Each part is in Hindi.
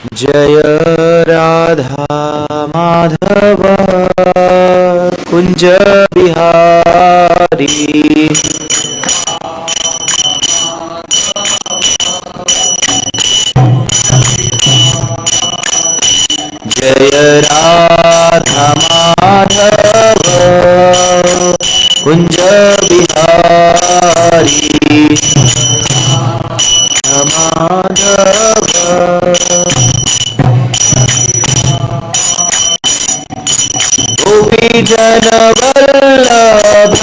जय राधा माधव कुंज बिहारी। जय राधा माधव कुंज बिहारी। माधव गोपी जन वल्लभ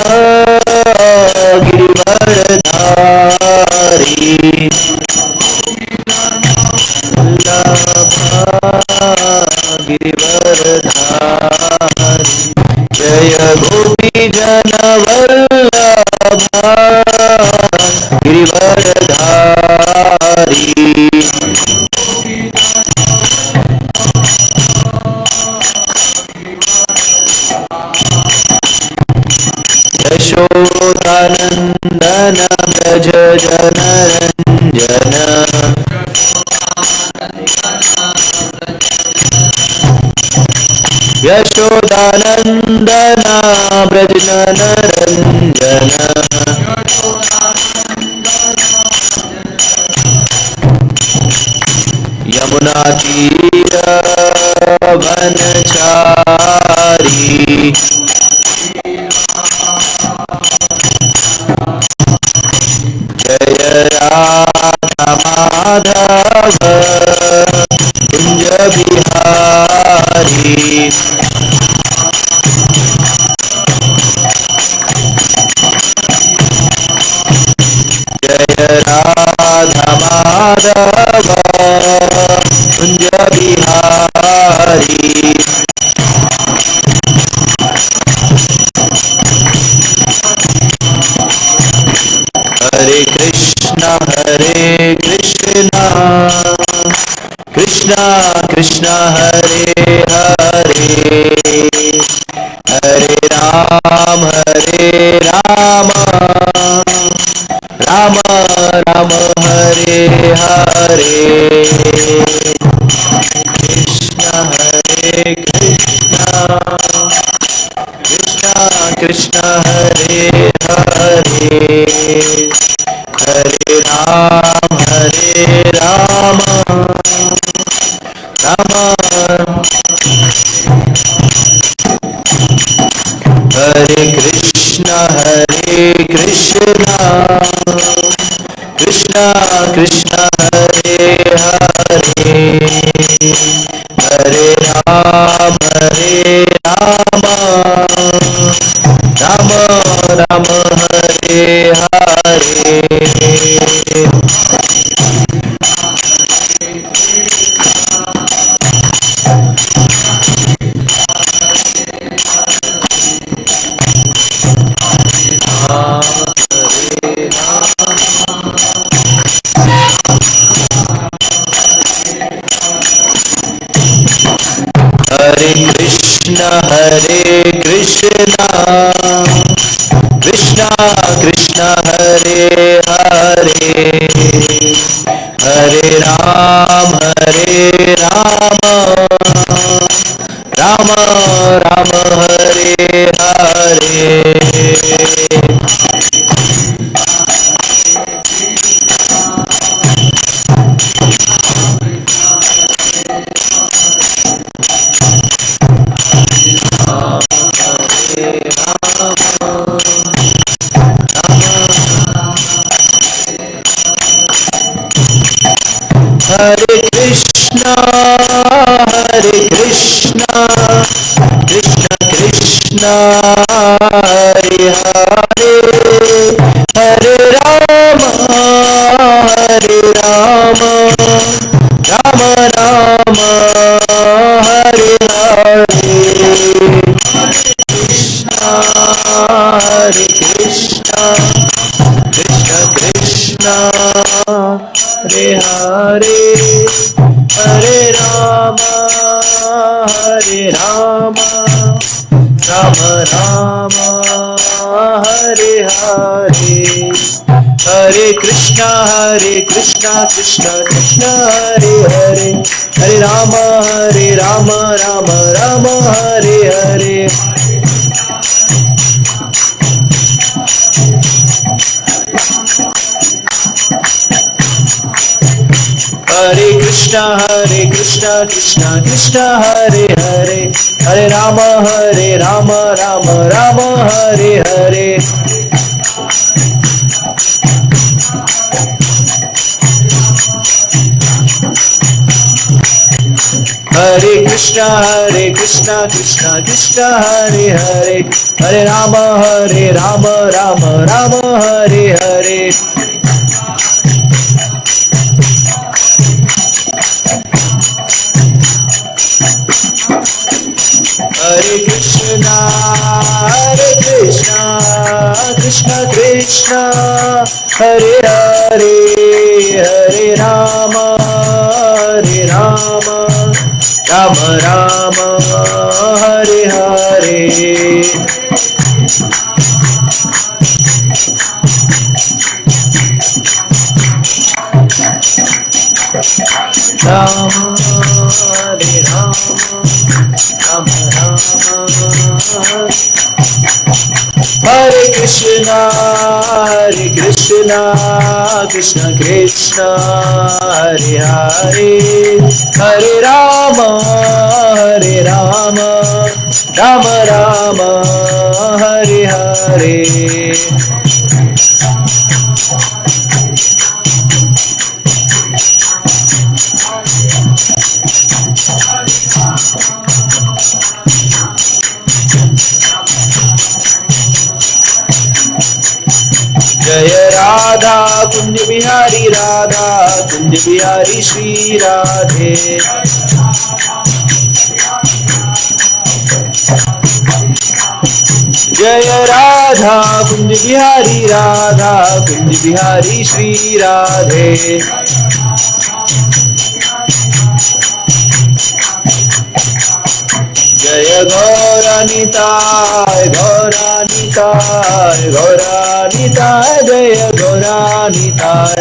गिरिवरधारी। गिरिवरधारी जय गोपी जन वल्लभ गिरिवरधारी। यशोदानंदन व्रज जनरंजन। यशोदानंदन व्रज जनरंजन। यमुना तीर वनचारी। जय राधा माधव कुंज बिहारी। जय राधा माधव कुंज बिहारी। हरे कृष्णा कृष्णा कृष्णा हरे हरे। हरे राम राम राम हरे हरे। कृष्णा कृष्णा कृष्णा हरे हरे। हरे राम राम हरे कृष्णा कृष्णा कृष्णा हरे हरे। हरे राम राम राम हरे हरे। हरे कृष्णा कृष्णा कृष्णा हरे हरे। हरे राम राम राम हरे हरे। हरे कृष्णा कृष्णा कृष्णा हरे हरे। हरे राम राम राम हरे हरे। कृष्णा कृष्णा कृष्णा हरे हरे। हरे राम राम राम हरे हरे। हरे कृष्णा कृष्णा कृष्णा हरे हरे। हरे राम राम राम हरे हरे। हरे कृष्णा कृष्णा कृष्णा हरे हरे, हरे राम राम राम हरे हरे। हरे कृष्णा कृष्णा कृष्णा हरे हरे, हरे राम राम हरे हरे। हरे कृष्णा कृष्णा कृष्णा हरे हरे, हरे राम राम राम हरे हरे। राम हरे राम राम हरे कृष्णा कृष्णा कृष्णा हरे हरे, हरे राम राम राम हरे हरे। जय राधा कुंज बिहारी श्री राधे। जय राधा कुंज बिहारी श्री राधे। जय गौरानिताय जय गौरानिताय।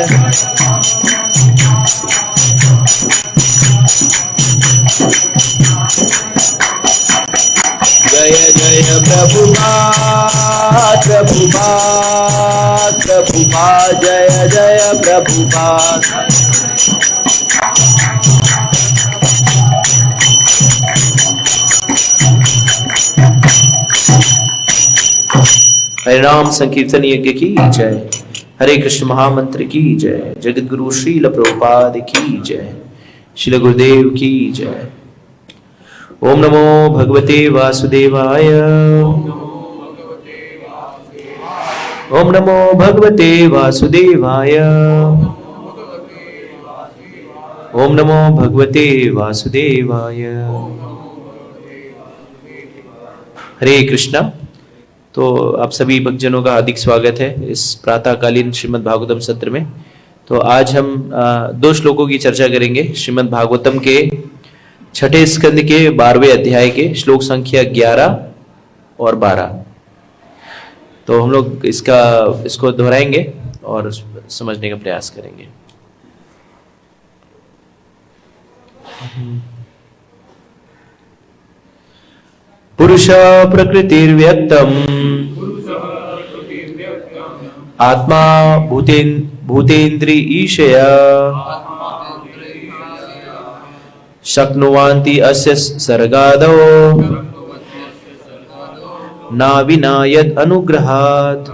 जय जय प्रभुपाद जय जय प्रभुपाद। हरे नाम संकीर्तन यज्ञ की जय, हरे कृष्ण महामंत्र की जय, जगत गुरु श्रील प्रभुपाद की जय, श्रील गुरुदेव की जय। ओम नमो भगवते वासुदेवाय, ओम नमो भगवते वासुदेवाय, ओम नमो भगवते वासुदेवाय। हरे कृष्णा। तो आप सभी भक्तजनों का हार्दिक स्वागत है इस प्रातःकालीन श्रीमद् भागवतम सत्र में। तो आज हम दो श्लोकों की चर्चा करेंगे श्रीमद् भागवतम के छठे स्कंद के 12वें अध्याय के श्लोक संख्या 11 और 12। तो हम लोग इसको दोहराएंगे और समझने का प्रयास करेंगे। पुरुष प्रकृतिर्व्यक्तम् आत्मा भूतेन्द्रियशया शक्नुवन्ति अस्य सर्गादौ न विना यद् अनुग्रहात्।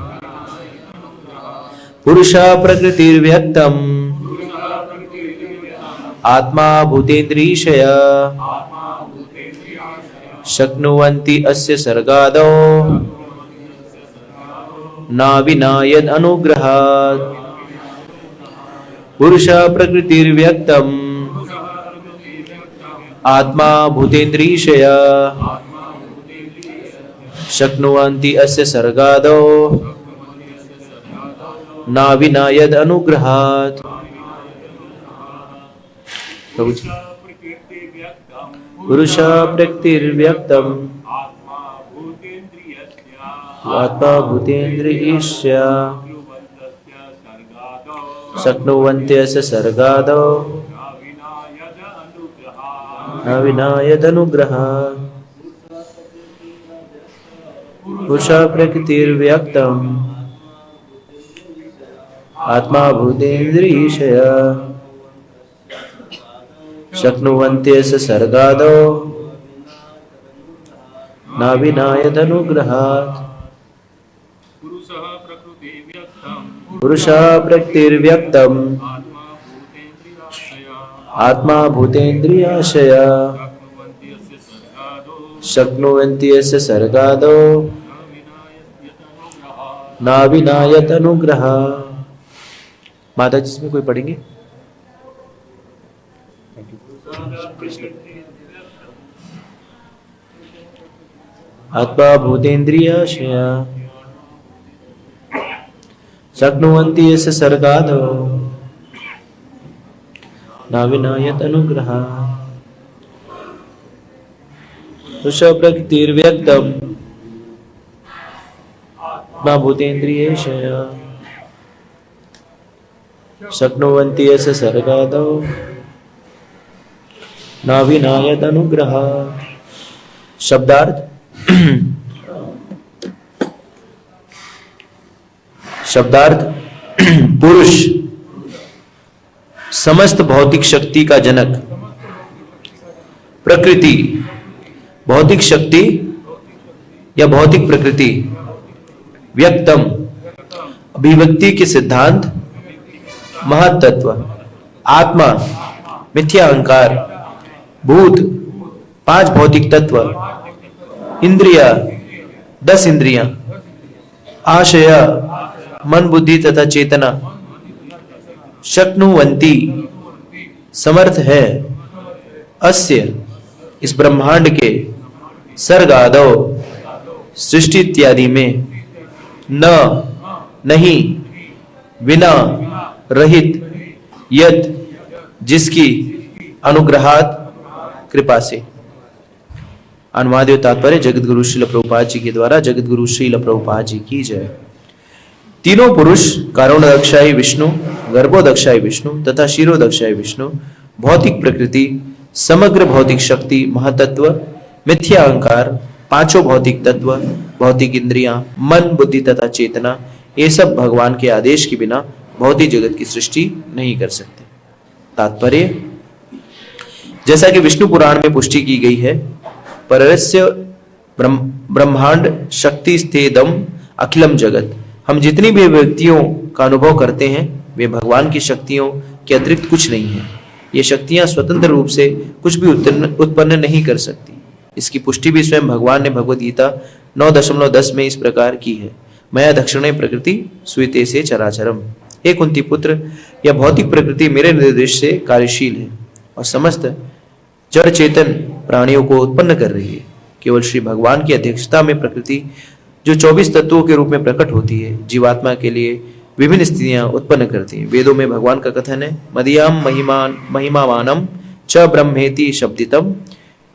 पुरुष प्रकृतिर्व्यक्तम् आत्मा भूतेन्द्रियशया शक्नुवन्ति अस्य सर्गादौ न विना यद् अनुग्रहात्। पुरुष प्रकृतिर्व्यक्तम् आत्मा भूतेन्द्रियशया शक्नुवन्ति अस्य सर्गादौ न विना यद् अनुग्रहात्। पुरुष प्रकृतिर्व्यक्तम् आत्मा भूतेन्द्रियस्य शक्नुवन्ति अस्य सर्गादौ न विनायदनुग्रहात् पुरुषा प्रकृतिर्व्यक्तम् आत्मा भूतेन्द्रियशया शक्नुवन्त्यस्य सर्गादौ न विनायदनुग्रहात् पुरुषा प्रकृतिर्व्यक्तम् आत्मा भूतेन्द्रियाशया शक्नुवन्त्यस्य सर्गादौ न विनायदनुग्रहात्। माता जी इसमें कोई पढ़ेंगे? आत्मा भूतेन्द्रियाशया शक्नुवन्ति यस्य सर्गादौ न विनायदनुग्रहात् पुरुषा प्रकृतिर्व्यक्तम् आत्मा भूतेन्द्रियाशया शक्नुवन्ति यस्य सर्गादौ न विनायदनुग्रहात्। शब्दार्थ शब्दार्थ पुरुष समस्त भौतिक शक्ति का जनक, प्रकृति भौतिक शक्ति या भौतिक प्रकृति, व्यक्तम अभिव्यक्ति के सिद्धांत, महत्तत्व, आत्मा मिथ्या अहंकार, भूत पांच भौतिक तत्व, इंद्रिया 10 इंद्रियां, आशय मन बुद्धि तथा चेतना, शक्नुवंती समर्थ है, अस्य इस ब्रह्मांड के, सर्गादौ सृष्टि इत्यादि में, न नहीं, विना रहित, यद जिसकी, अनुग्रहात कृपा से। अनुवाद एवं तात्पर्य जगत गुरु श्रील प्रभुपाद जी के द्वारा। जगत गुरु श्रील प्रभुपाद जी की जय। तीनों पुरुष कारणोदक्षाई विष्णु, गर्भोदक्षाई विष्णु तथा शिरोदक्षाई विष्णु, भौतिक प्रकृति, समग्र भौतिक शक्ति, महतत्व, मिथ्या अहंकार, पांचों भौतिक तत्व, भौतिक इंद्रियां, मन बुद्धि तथा चेतना, ये सब भगवान के आदेश के बिना भौतिक जगत की सृष्टि नहीं कर सकते। तात्पर्य जैसा कि विष्णु पुराण में पुष्टि की गई है, परस्य ब्रह्मांड शक्ति स्थितम अखिलम जगत। हम जितनी भी व्यक्तियों का अनुभव करते हैं वे भगवान की शक्तियों के अतिरिक्त कुछ नहीं है। ये शक्तियां स्वतंत्र रूप से कुछ भी उत्पन्न नहीं कर सकती। इसकी पुष्टि भी स्वयं भगवान ने भगवद गीता 9.10 में इस प्रकार की है, मया दक्षिणे प्रकृति स्वीते से चराचरम। हे कुंती पुत्र, यह भौतिक प्रकृति मेरे निर्देश से कार्यशील है और समस्त जड़ चेतन प्राणियों को उत्पन्न कर रही है। केवल श्री भगवान की अध्यक्षता में प्रकृति जो 24 तत्वों के रूप में प्रकट होती है, जीवात्मा के लिए विभिन्न स्थितियां उत्पन्न करती है। वेदों में भगवान का कथन है, मदीयाम महिमावानम च ब्रह्मेति शब्दितम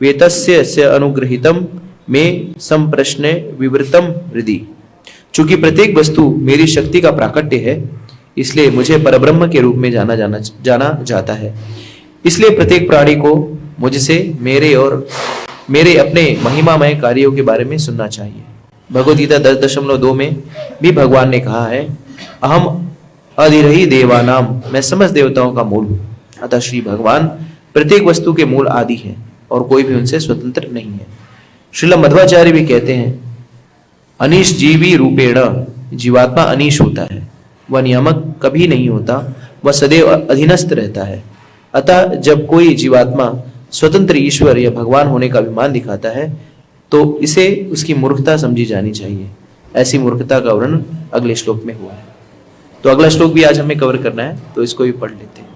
वेतस्य से अनुग्रहितम में संप्रश्ने विवृतम हृदि। चूंकि प्रत्येक वस्तु मेरी शक्ति का प्राकट्य है, इसलिए मुझे परब्रह्म के रूप में जाना जाता है। इसलिए प्रत्येक प्राणी को मुझसे मेरे अपने महिमामय कार्यों के बारे में सुनना चाहिए। भगवद गीता 10.2 में भी भगवान ने कहा है, अहम अधिरही देवानाम, मैं समस्त देवताओं का मूल हूँ। अतः श्री भगवान प्रत्येक वस्तु के मूल आदि है और कोई भी उनसे स्वतंत्र नहीं है। श्रील मध्वाचार्य भी कहते हैं, अनीश जीवी रूपेण, जीवात्मा अनीश होता है, वह नियामक कभी नहीं होता, वह सदैव अधीनस्थ रहता है। अतः जब कोई जीवात्मा स्वतंत्र ईश्वर या भगवान होने का अभिमान दिखाता है तो इसे उसकी मूर्खता समझी जानी चाहिए। ऐसी मूर्खता का वर्णन अगले श्लोक में हुआ है। तो अगला श्लोक भी आज हमें कवर करना है, तो इसको भी पढ़ लेते हैं।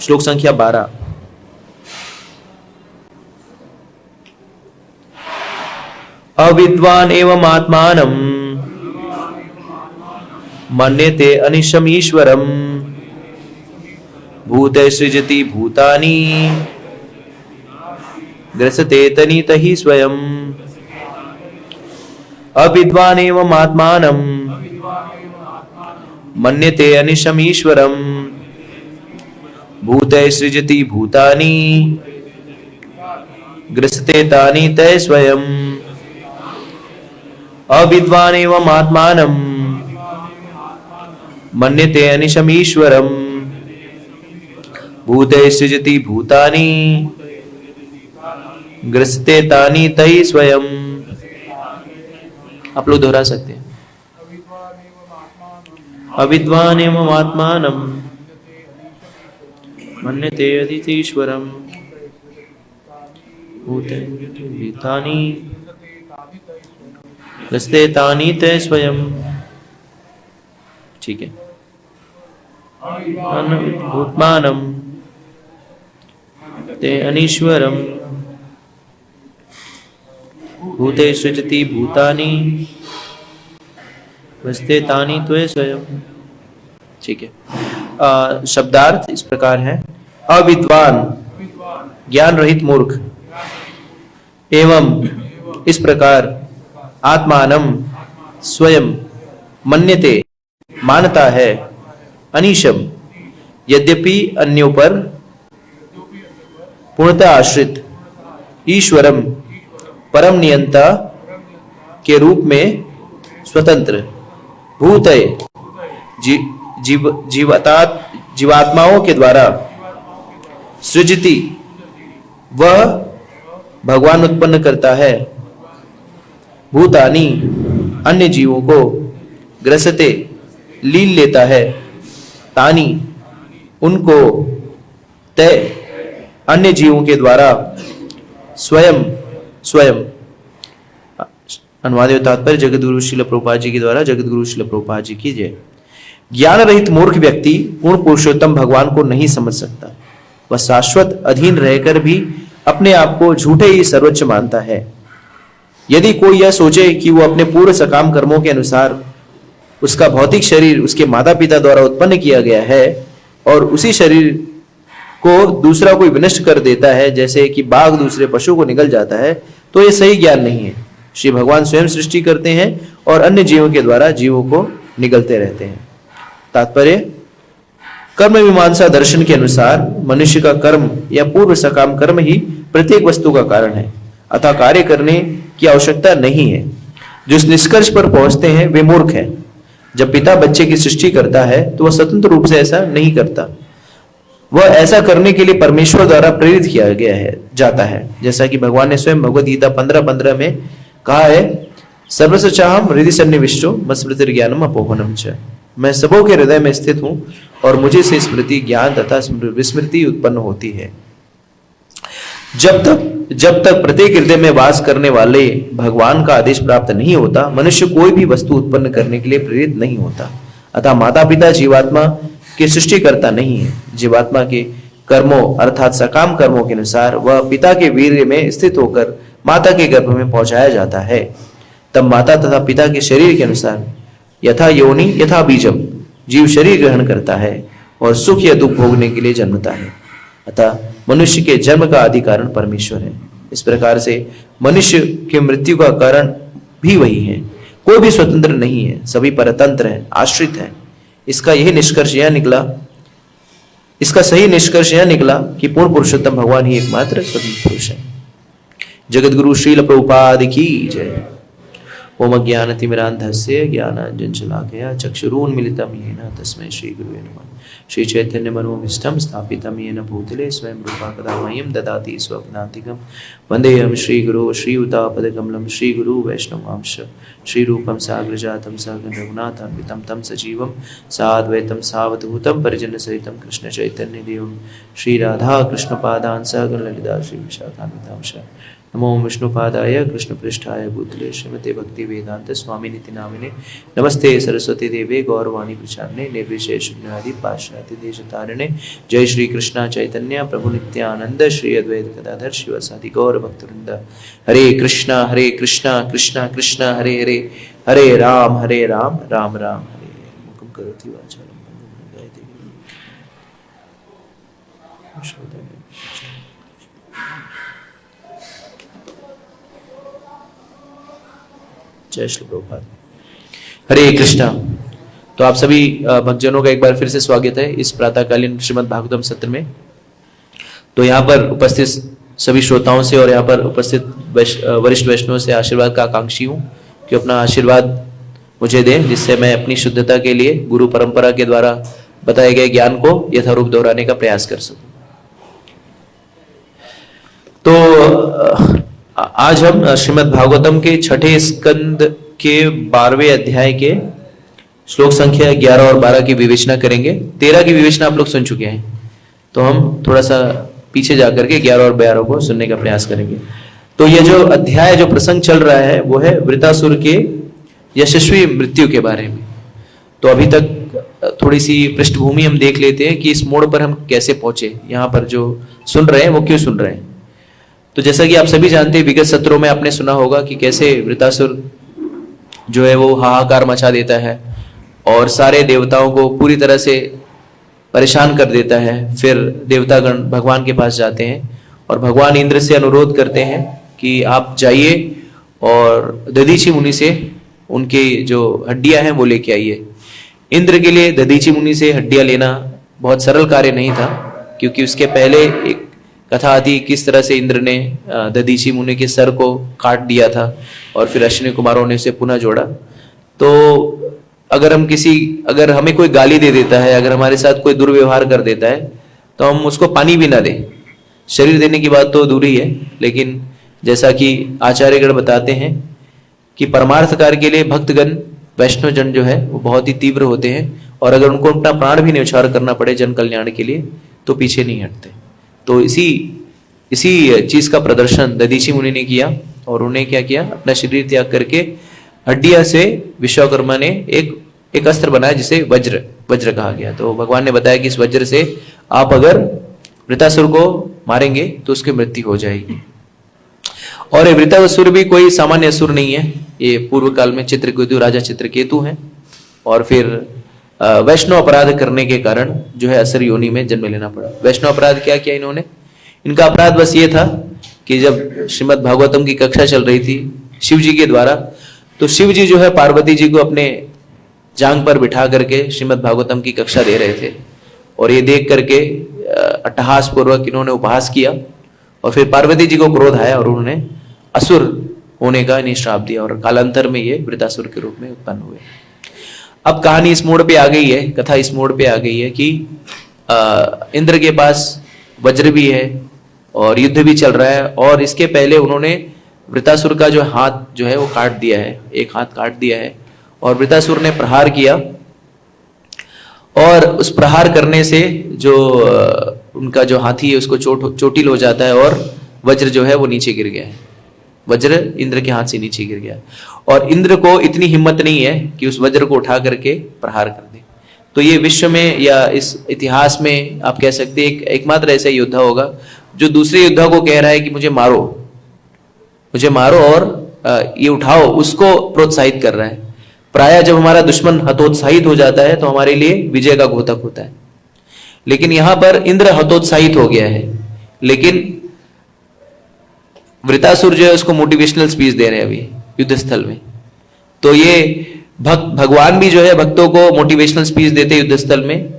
श्लोक संख्या 12। अविद्वान एवं आत्मानं मन्यते अनिशम ईश्वरम भूते सृजति भूतानि ग्रसते तनित ही स्वयं। अविद्वान एवं आत्मानं मन्यते अनिशम ईश्वरम भूते सृजति भूतानि ग्रसते तानि तय स्वयं अविद्वानेवम् आत्मानं मन्यते अनिशमीश्वरम् भूतैः सृजति भूतानि ग्रसते तानि तय स्वयं। आप लोग दोहरा सकते हैं। अविद्वान एवं आत्मानं मन्यते अनिशमीश्वरम् भूतानि ग्रसते तानि तय स्वयं। ठीक है। भूतमानं ते अनीश्वरम् भूते सृजति भूतानि ग्रसते तानि तय स्वयं। ठीक है। शब्दार्थ इस प्रकार है। अविद्वान ज्ञान रहित मूर्ख, एवं इस प्रकार आत्मानम स्वयं मन्यते मानता है, अनीशम यद्यपि अन्यों पर पूर्णतः आश्रित, ईश्वरम परम नियंता के रूप में स्वतंत्र, भूतय जीवात्माओं के द्वारा सृजति वह भगवान उत्पन्न करता है, भूतानि अन्य जीवों को, ग्रसते लीन लेता है, तानि उनको, तय अन्य जीवों के द्वारा, स्वयं स्वयं। अनुवाद एवं तात्पर्य जगद्गुरु श्रील प्रभुपाद जी के द्वारा। जगद्गुरु श्रील प्रभुपाद जी की जय। ज्ञान रहित मूर्ख व्यक्ति पूर्ण पुरुषोत्तम भगवान को नहीं समझ सकता। वह शाश्वत अधीन रहकर भी अपने आप को झूठे ही सर्वोच्च मानता है। यदि कोई यह सोचे कि वो अपने पूर्व सकाम कर्मों के अनुसार उसका भौतिक शरीर उसके माता पिता द्वारा उत्पन्न किया गया है और उसी शरीर को दूसरा कोई विनष्ट कर देता है, जैसे कि बाघ दूसरे पशु को निगल जाता है, तो यह सही ज्ञान नहीं है। श्री भगवान स्वयं सृष्टि करते हैं और अन्य जीवों के द्वारा जीवों को निगलते रहते हैं। तात्पर्य, कर्म मीमांसा दर्शन के अनुसार मनुष्य का कर्म या पूर्व सकाम कर्म ही प्रत्येक वस्तु का कारण है, अतः कार्य करने की आवश्यकता नहीं है। जो इस निष्कर्ष पर पहुंचते हैं वे मूर्ख हैं। जब पिता बच्चे की सृष्टि करता है तो वह स्वतंत्र रूप से ऐसा नहीं करता, वह ऐसा करने के लिए परमेश्वर द्वारा प्रेरित किया गया है जाता है। जैसा कि भगवान ने स्वयं भगवद गीता 15:15 में कहा है, सर्वस्व चाहम हृदय सन्निविष्टो मस्मृति ज्ञानम अपोहनम च। मैं सबों के हृदय में स्थित हूं और मुझे से स्मृति, ज्ञान तथा विस्मृति उत्पन्न होती है। जब तक प्रत्येक हृदय में वास करने वाले भगवान का आदेश प्राप्त नहीं होता, मनुष्य कोई भी वस्तु उत्पन्न करने के लिए प्रेरित नहीं होता। अतः माता पिता जीवात्मा के सृष्टिकर्ता नहीं है। जीवात्मा के कर्मों अर्थात सकाम कर्मों के अनुसार वह पिता के वीर्य में स्थित होकर माता के गर्भ में पहुंचाया जाता है। तब माता तथा पिता के शरीर के अनुसार यथा योनि यथा बीजम जीव शरीर ग्रहण करता है और सुख या दुख भोगने के लिए जन्मता है। अतः मनुष्य के जन्म का आदि कारण परमेश्वर है। इस प्रकार से मनुष्य की मृत्यु का कारण भी वही है। कोई भी स्वतंत्र नहीं है, सभी परतंत्र हैं, आश्रित हैं। इसका सही निष्कर्ष यह निकला कि पूर्ण पुरुषोत्तम भगवान ही एकमात्र स्वतंत्र पुरुष है। जगद्गुरु श्रील प्रभुपाद की जय। ओम अज्ञानतिमिरान्धस्य ज्ञानाञ्जनशलाकया चक्षुरुन्मीलितं येन तस्मै श्रीगुरुवे नमः। श्री चैतन्य मनोभीष्टं स्थापितं येन भूतले स्वयं रूपा कदा मह्यं ददाति स्वप्नान्तिकं। वन्देऽहं श्रीगुरो श्रीयुतापदकमलं श्रीगुरु वैष्णवांश श्रीरूपं साग्रजातं सहगण रघुनाथान्वितं तं सजीवं साद्वैतं सावधूतं परिजनसहितं कृष्ण चैतन्य देवं श्री राधा कृष्णपादान् सहगण ललिता श्री विशाखान्वितांश। नमो विष्णुपादाय कृष्णपृष्ठाय भूतले श्रीमते भक्ति वेदांत स्वामी निति नामिने नमस्ते सरस्वती देवे गौरवाणी प्रचारणे निर्विशेष शून्यवादी पाश्चात्य देश तारिणे। जय श्री कृष्ण चैतन्य प्रभु नित्यानंद श्री अद्वैत गदाधर शिवसादि गौर भक्तवृंद। हरे कृष्णा कृष्णा कृष्णा हरे हरे, हरे राम राम राम हरे हरे। मुखम करोति वाचालं जय श्री प्रभुपाद। हरे कृष्णा। तो आप सभी भक्तजनों का एक बार फिर से स्वागत है इस प्रातःकालीन श्रीमद् भागवतम सत्र में। तो यहाँ पर उपस्थित सभी श्रोताओं से और यहाँ पर उपस्थित वरिष्ठ वैष्णवों से आशीर्वाद का आकांक्षी हूँ कि अपना आशीर्वाद मुझे दें, जिससे मैं अपनी शुद्धता के लिए गुरु परंपरा के द्वारा बताए गए ज्ञान को यथारूप दोहराने का प्रयास कर सकूं। तो आज हम श्रीमद् भागवतम के छठे स्कंद के 12वें अध्याय के श्लोक संख्या 11 और 12 की विवेचना करेंगे। 13 की विवेचना आप लोग सुन चुके हैं, तो हम थोड़ा सा पीछे जाकर के 11 और 12 को सुनने का प्रयास करेंगे। तो ये जो अध्याय, जो प्रसंग चल रहा है, वो है वृतासुर के यशस्वी मृत्यु के बारे में। तो अभी तक थोड़ी सी पृष्ठभूमि हम देख लेते हैं कि इस मोड़ पर हम कैसे पहुंचे, यहाँ पर जो सुन रहे हैं वो क्यों सुन रहे हैं। तो जैसा कि आप सभी जानते हैं, विगत सत्रों में आपने सुना होगा कि कैसे वृतासुर जो है वो हाहाकार मचा देता है और सारे देवताओं को पूरी तरह से परेशान कर देता है। फिर देवतागण भगवान के पास जाते हैं और भगवान इंद्र से अनुरोध करते हैं कि आप जाइए और दधीची मुनि से उनके जो हड्डियां हैं वो लेके आइए। इंद्र के लिए दधीची मुनि से हड्डियां लेना बहुत सरल कार्य नहीं था, क्योंकि उसके पहले एक कथा आती किस तरह से इंद्र ने दधीची मुनि के सर को काट दिया था और फिर अश्विनी कुमारों ने उसे पुनः जोड़ा। तो अगर हमें कोई गाली दे देता है, अगर हमारे साथ कोई दुर्व्यवहार कर देता है, तो हम उसको पानी भी ना दें। शरीर देने की बात तो दूर ही है, लेकिन जैसा कि आचार्यगण बताते हैं कि परमार्थ कार्य के लिए भक्तगण, वैष्णवजन जो है वो बहुत ही तीव्र होते हैं, और अगर उनको अपना प्राण भी न्यौछावर करना पड़े जन कल्याण के लिए तो पीछे नहीं हटते। तो इसी चीज का प्रदर्शन दधीची मुनि ने किया, और उन्हें क्या किया, अपना शरीर त्याग करके हड्डियां से विश्वकर्मा ने एक अस्त्र बनाया जिसे वज्र कहा गया। तो भगवान ने बताया कि इस वज्र से आप अगर वृतासुर को मारेंगे तो उसकी मृत्यु हो जाएगी। और ये वृतासुर भी कोई सामान्य असुर नहीं है, ये पूर्व काल में चित्रकेतु, राजा चित्रकेतु हैं, और फिर वैष्णव अपराध करने के कारण जो है असुर योनि में जन्म लेना पड़ा। वैष्णव अपराध क्या किया इन्होंने? इनका अपराध बस ये था कि जब श्रीमद् भागवतम की कक्षा चल रही थी शिव जी के द्वारा, तो शिव जी जो है पार्वती जी को अपने जांग पर बिठा करके श्रीमद् भागवतम की कक्षा दे रहे थे, और ये देख करके अट्टहास पूर्वक इन्होंने उपहास किया, और फिर पार्वती जी को क्रोध आया और उन्होंने असुर होने का इन्हें श्राप दिया, और कालांतर में ये वृतासुर के रूप में उत्पन्न हुए। अब कहानी इस मोड़ पे आ गई है, कथा इस मोड़ पे आ गई है कि इंद्र के पास वज्र भी है और युद्ध भी चल रहा है, और इसके पहले उन्होंने वृतासुर का जो हाथ जो है वो काट दिया है, एक हाथ काट दिया है, और वृतासुर ने प्रहार किया, और उस प्रहार करने से जो उनका जो हाथी है उसको चोटिल हो जाता है, और वज्र जो है वो नीचे गिर गया है। वज्र इंद्र के हाथ से नीचे गिर गया, और इंद्र को इतनी हिम्मत नहीं है कि उस वज्र को उठा करके प्रहार कर दे। तो ये विश्व में या इस इतिहास में आप कह सकते हैं एकमात्र ऐसा योद्धा होगा जो दूसरे योद्धा को कह रहा है कि मुझे मारो और ये उठाओ, उसको प्रोत्साहित कर रहा है। प्रायः जब हमारा दुश्मन हतोत्साहित हो जाता है तो हमारे लिए विजय का घोतक होता है, लेकिन यहां पर इंद्र हतोत्साहित हो गया है, लेकिन वृतासुर जो है उसको मोटिवेशनल स्पीच दे रहे हैं अभी युद्ध स्थल में। तो ये भगवान भी जो है भक्तों को मोटिवेशनल स्पीच देते युद्ध स्थल में,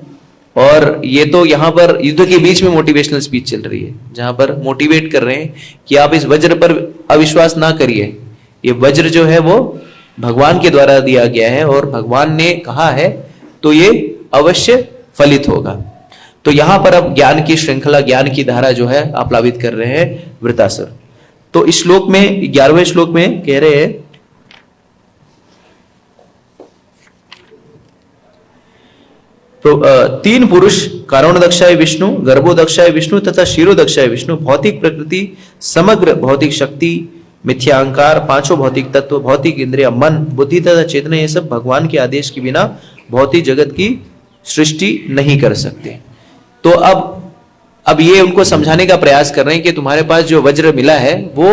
और ये तो यहाँ पर युद्ध के बीच में मोटिवेशनल स्पीच चल रही है, जहां पर मोटिवेट कर रहे हैं कि आप इस वज्र पर अविश्वास ना करिए, ये वज्र जो है वो भगवान के द्वारा दिया गया है, और भगवान ने कहा है तो ये अवश्य फलित होगा। तो यहां पर अब ज्ञान की श्रृंखला, ज्ञान की धारा जो है आप्लावित कर रहे हैं वृतासुर। तो इस श्लोक में 11वें श्लोक में कह रहे हैं, तीन पुरुष कारणोदक्षाय विष्णु, गर्भोदक्षाय विष्णु तथा क्षीरोदक्षाय विष्णु, भौतिक प्रकृति, समग्र भौतिक शक्ति, मिथ्यांकार, पांचों भौतिक तत्व, भौतिक इंद्रिय, मन, बुद्धि तथा चेतना, ये सब भगवान के आदेश के बिना भौतिक जगत की सृष्टि नहीं कर सकते। तो अब ये उनको समझाने का प्रयास कर रहे हैं कि तुम्हारे पास जो वज्र मिला है वो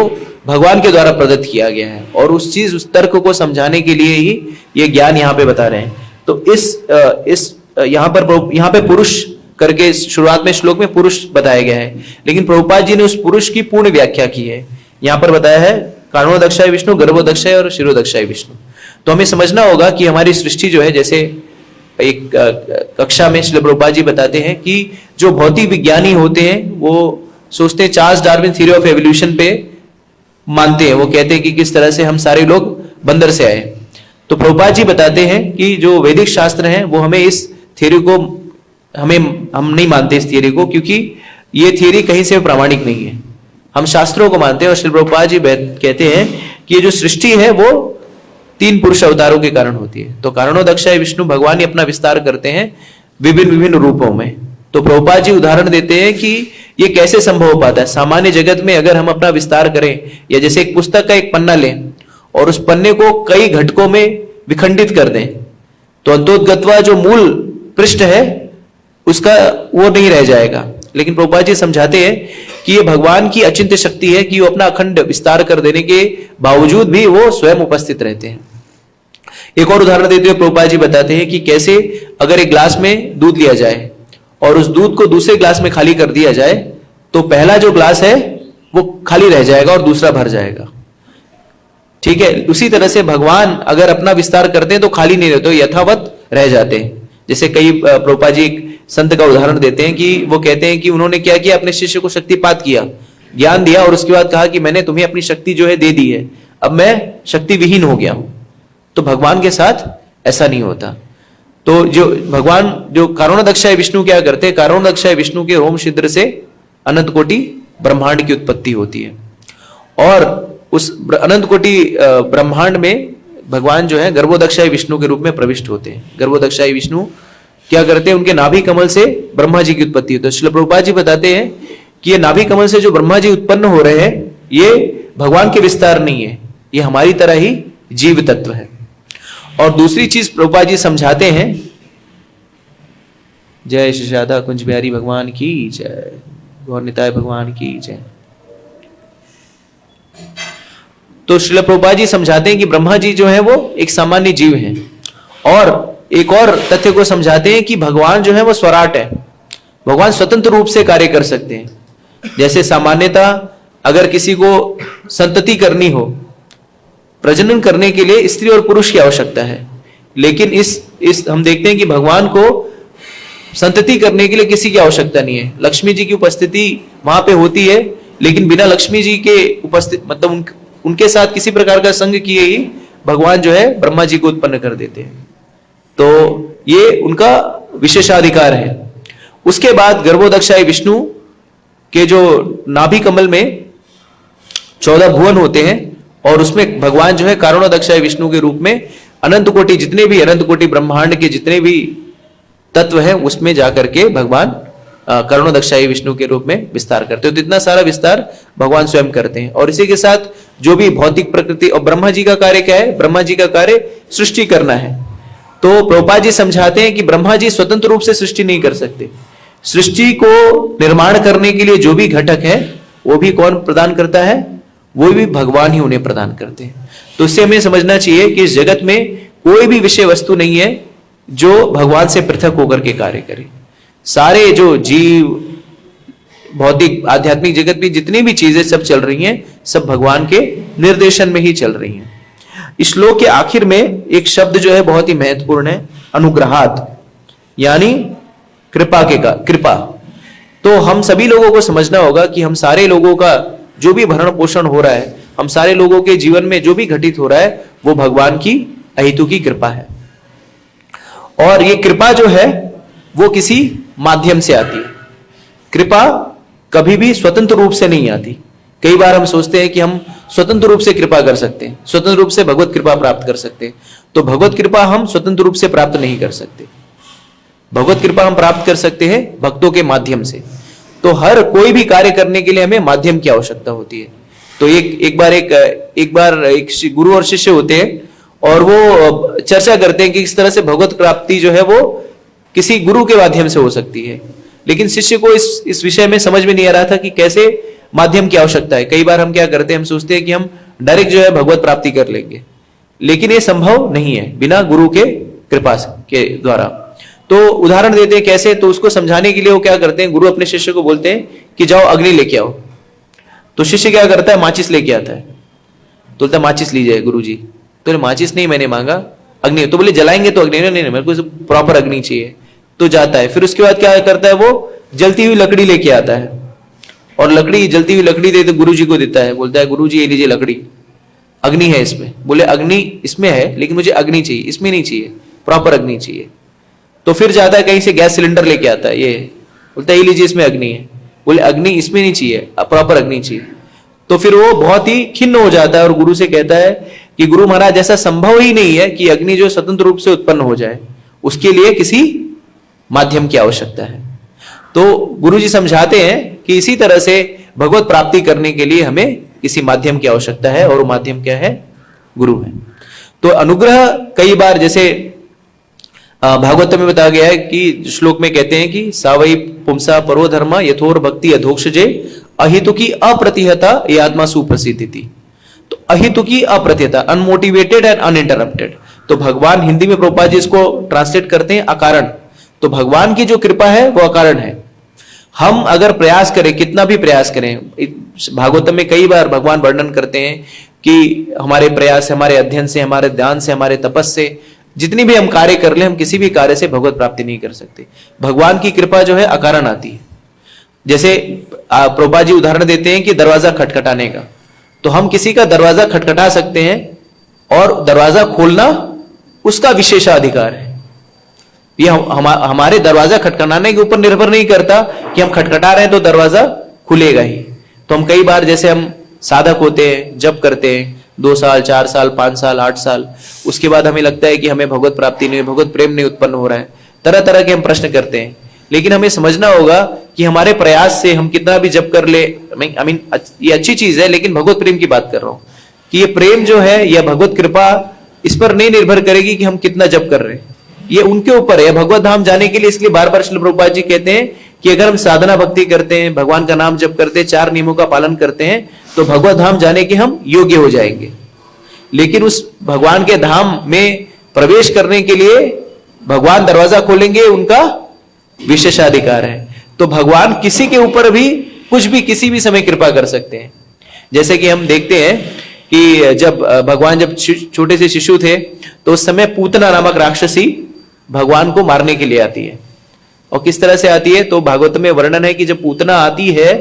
भगवान के द्वारा प्रदत्त किया गया है, और उस तर्क को समझाने के लिए ही ये ज्ञान यहाँ पे बता रहे हैं। तो यहाँ पे पुरुष करके शुरुआत में श्लोक में पुरुष बताया गया है, लेकिन प्रभुपाद जी ने उस पुरुष की पूर्ण व्याख्या की है। यहाँ पर बताया है कारणोदक्षाय विष्णु, गर्भोदक्षाय और क्षीरोदक्षाय विष्णु। तो हमें समझना होगा कि हमारी सृष्टि जो है, जैसे एक कक्षा में श्री प्रभुपाद जी बताते हैं कि जो भौतिक विज्ञानी होते हैं वो सोचते हैं Charles Darwin theory of evolution पे मानते हैं। वो कहते हैं कि किस तरह से हम सारे लोग बंदर से आए। तो प्रभुपाद जी बताते हैं कि जो वैदिक शास्त्र हैं वो हमें इस थ्योरी को हम नहीं मानते इस थ्योरी को, क्योंकि ये थ्योरी कहीं से प्रामाणिक नहीं है। हम शास्त्रों को मानते हैं। और श्री प्रभुपाद जी कहते हैं कि ये जो सृष्टि है वो 3 पुरुष अवतारों के कारण होती है। तो कारणोदक्षाय विष्णु भगवान ही अपना विस्तार करते हैं विभिन्न विभिन्न रूपों में। तो प्रभुपाद जी उदाहरण देते हैं कि ये कैसे संभव हो पाता है। सामान्य जगत में अगर हम अपना विस्तार करें, या जैसे एक पुस्तक का एक पन्ना लें और उस पन्ने को कई घटकों में विखंडित कर दें, तो अंतोदगत्वा जो मूल पृष्ठ है उसका वो नहीं रह जाएगा। लेकिन प्रभुपाद जी समझाते हैं कि ये भगवान की अचिंत्य शक्ति है कि वो अपना अखंड विस्तार कर देने के बावजूद भी वो स्वयं उपस्थित रहते हैं। एक और उदाहरण देते हुए प्रभुपाद जी बताते हैं कि कैसे अगर एक ग्लास में दूध लिया जाए और उस दूध को दूसरे ग्लास में खाली कर दिया जाए, तो पहला जो ग्लास है वो खाली रह जाएगा और दूसरा भर जाएगा। ठीक है, उसी तरह से भगवान अगर अपना विस्तार करते हैं तो खाली नहीं रहते, यथावत रह जाते हैं। जैसे कई प्रभुपाद जी संत का उदाहरण देते हैं कि वो कहते हैं कि उन्होंने क्या किया, अपने शिष्य को शक्तिपात किया, ज्ञान दिया और उसके बाद कहा कि मैंने तुम्हें अपनी शक्ति जो है दे दी है, अब मैं शक्ति विहीन हो गया हूं। तो भगवान के साथ ऐसा नहीं होता। तो जो भगवान जो कारणोदक्षाय विष्णु क्या करते हैं, कारणोदक्षाय विष्णु के रोम छिद्र से अनंत कोटि ब्रह्मांड की उत्पत्ति होती है। और उस अनंत कोटि ब्रह्मांड में भगवान जो है गर्भोदक्षाय विष्णु के रूप में प्रविष्ट होते हैं। गर्भोदक्षाय विष्णु क्या करते हैं, उनके नाभि कमल से ब्रह्मा जी की उत्पत्ति होती है। श्रील प्रभुपाद जी बताते हैं कि ये नाभि कमल से जो ब्रह्मा जी उत्पन्न हो रहे हैं ये भगवान के विस्तार नहीं है, ये हमारी तरह ही जीव तत्व है। और दूसरी चीज प्रभुपाद जी समझाते हैं, जय श्री राधा कुंज बिहारी भगवान की जय, गौर निताय भगवान की जय। तो श्रील प्रभुपाद जी समझाते हैं कि ब्रह्मा जी जो है वो एक सामान्य जीव हैं। और एक और तथ्य को समझाते हैं कि भगवान जो है वो स्वराट है, भगवान स्वतंत्र रूप से कार्य कर सकते हैं। जैसे सामान्यतः अगर किसी को संतति करनी हो, प्रजनन करने के लिए स्त्री और पुरुष की आवश्यकता है, लेकिन इस हम देखते हैं कि भगवान को संतति करने के लिए किसी की आवश्यकता नहीं है। लक्ष्मी जी की उपस्थिति वहां पे होती है, लेकिन बिना लक्ष्मी जी के उपस्थित मतलब उनके साथ किसी प्रकार का संग किए ही भगवान जो है ब्रह्मा जी को उत्पन्न कर देते हैं। तो ये उनका विशेषाधिकार है। उसके बाद गर्भोदक्षाय विष्णु के जो नाभि कमल में 14 भुवन होते हैं और उसमें भगवान जो है कारणोदक्षाय विष्णु के रूप में अनंत कोटि जितने भी अनंत कोटि ब्रह्मांड के जितने भी तत्व हैं उसमें जाकर के भगवान कारणोदक्षाय विष्णु के रूप में विस्तार करते हैं। तो इतना सारा विस्तार भगवान स्वयं करते हैं। और इसी के साथ जो भी भौतिक प्रकृति, और ब्रह्मा जी का कार्य क्या है, ब्रह्मा जी का कार्य सृष्टि करना है। तो प्रभुपाद जी समझाते हैं कि ब्रह्मा जी स्वतंत्र रूप से सृष्टि नहीं कर सकते, सृष्टि को निर्माण करने के लिए जो भी घटक है वो भी कौन प्रदान करता है, वो भी भगवान ही उन्हें प्रदान करते हैं। तो इससे हमें समझना चाहिए कि इस जगत में कोई भी विषय वस्तु नहीं है जो भगवान से पृथक होकर के कार्य करे। सारे जो जीव, भौतिक आध्यात्मिक जगत में जितनी भी चीजें सब चल रही हैं, सब भगवान के निर्देशन में ही चल रही हैं। इस श्लोक के आखिर में एक शब्द जो है बहुत ही महत्वपूर्ण है, अनुग्रहात्, यानी कृपा के का कृपा। तो हम सभी लोगों को समझना होगा कि हम सारे लोगों का जो भी भरण पोषण हो रहा है, हम सारे लोगों के जीवन में जो भी घटित हो रहा है, वो भगवान की अहेतु की कृपा है। और ये कृपा जो है वो किसी माध्यम से आती है। कृपा कभी भी स्वतंत्र रूप से नहीं आती। कई बार हम सोचते हैं कि हम स्वतंत्र रूप से कृपा कर सकते हैं, स्वतंत्र रूप से भगवत कृपा प्राप्त कर सकते हैं। तो भगवत कृपा हम स्वतंत्र रूप से प्राप्त नहीं कर सकते। भगवत कृपा हम प्राप्त कर सकते हैं भक्तों के माध्यम से। तो हर कोई भी कार्य करने के लिए हमें माध्यम की आवश्यकता होती है। तो एक बार एक गुरु और शिष्य होते हैं और वो चर्चा करते हैं कि इस तरह से भगवत प्राप्ति जो है वो किसी गुरु के माध्यम से हो सकती है। लेकिन शिष्य को इस विषय में समझ में नहीं आ रहा था कि कैसे माध्यम की आवश्यकता है। कई बार हम क्या करते हैं, हम सोचते हैं कि हम डायरेक्ट जो है भगवत प्राप्ति कर लेंगे, लेकिन ये संभव नहीं है बिना गुरु के कृपा के द्वारा। तो उदाहरण देते हैं कैसे, तो उसको समझाने के लिए वो क्या करते हैं, गुरु अपने शिष्य को बोलते हैं कि जाओ अग्नि लेके आओ। तो शिष्य क्या करता है, माचिस लेके आता है। तो बोलता है माचिस लीजिए गुरु जी। तो माचिस नहीं मैंने मांगा, अग्नि। तो बोले जलाएंगे तो अग्नि, नहीं मेरे को प्रॉपर अग्नि चाहिए। तो जाता है, फिर उसके बाद क्या करता है, वो जलती हुई लकड़ी लेके आता है और लकड़ी, जलती हुई लकड़ी दे तो गुरु जी को देता है, बोलता है गुरु जी ये लीजिए लकड़ी, अग्नि है इसमें। बोले अग्नि इसमें है लेकिन मुझे अग्नि चाहिए, इसमें नहीं चाहिए, प्रॉपर अग्नि चाहिए। तो फिर जाता है कहीं से गैस सिलेंडर लेके आता है, ये बोलता है ये लीजिए इसमें अग्नि है। बोले अग्नि इसमें नहीं चाहिए, प्रॉपर अग्नि चाहिए। तो फिर वो बहुत ही खिन्न हो जाता है और गुरु से कहता है कि गुरु महाराज ऐसा संभव ही नहीं है कि अग्नि जो स्वतंत्र रूप से उत्पन्न हो जाए, उसके लिए किसी माध्यम की आवश्यकता है। तो गुरु जी समझाते हैं कि इसी तरह से भगवत प्राप्ति करने के लिए हमें किसी माध्यम की आवश्यकता है, और वो माध्यम क्या है? गुरु है। तो अनुग्रह कई बार, जैसे भागवत में बताया गया है कि श्लोक में कहते हैं कि सावई पुंसा परो धर्म यथोर भक्ति अधोक्षजे अहितु की अप्रतिहता ये आत्मा सुप्रसिद्धि थी। तो अहितु की अप्रतिहता, अनमोटिवेटेड एंड अनइंटरप्टेड। तो भगवान, हिंदी में प्रभुपाद जी इसको ट्रांसलेट करते हैं अकारण। तो भगवान की जो कृपा है वो अकारण है। हम अगर प्रयास करें, कितना भी प्रयास करें, भागवतम में कई बार भगवान वर्णन करते हैं कि हमारे प्रयास से, हमारे अध्ययन से, हमारे ध्यान से, हमारे तपस से, जितनी भी हम कार्य कर ले, हम किसी भी कार्य से भगवत प्राप्ति नहीं कर सकते। भगवान की कृपा जो है अकारण आती है। जैसे प्रभुपाद जी उदाहरण देते हैं कि दरवाजा खटखटाने का, तो हम किसी का दरवाजा खटखटा सकते हैं और दरवाजा खोलना उसका विशेषाधिकार है। ये हमारे दरवाजा खटखटाने के ऊपर निर्भर नहीं करता कि हम खटखटा रहे हैं तो दरवाजा खुलेगा ही। तो हम कई बार, जैसे हम साधक होते हैं, जप करते हैं 2 साल, 4 साल, 5 साल, 8 साल, उसके बाद हमें लगता है कि हमें भगवत प्राप्ति नहीं, भगवत प्रेम नहीं उत्पन्न हो रहा है, तरह तरह के हम प्रश्न करते हैं। लेकिन हमें समझना होगा कि हमारे प्रयास से हम कितना भी जप कर ले, ये अच्छी चीज है, लेकिन भगवत प्रेम की बात कर रहा हूं कि ये प्रेम जो है या भगवत कृपा, इस पर नहीं निर्भर करेगी कि हम कितना जप कर रहे हैं, ये उनके ऊपर है भगवत धाम जाने के लिए। इसलिए बार बार श्रील प्रभुपाद जी कहते हैं कि अगर हम साधना भक्ति करते हैं, भगवान का नाम जप करते हैं, 4 नियमों का पालन करते हैं, तो भगवत धाम जाने के हम योग्य हो जाएंगे। लेकिन उस भगवान के धाम में प्रवेश करने के लिए भगवान दरवाजा खोलेंगे, उनका विशेषाधिकार है। तो भगवान किसी के ऊपर भी कुछ भी किसी भी समय कृपा कर सकते हैं। जैसे कि हम देखते हैं कि जब भगवान जब छोटे से शिशु थे, तो उस समय पूतना नामक राक्षसी भगवान को मारने के लिए आती है। और किस तरह से आती है? तो भागवत में वर्णन है कि जब पूतना आती है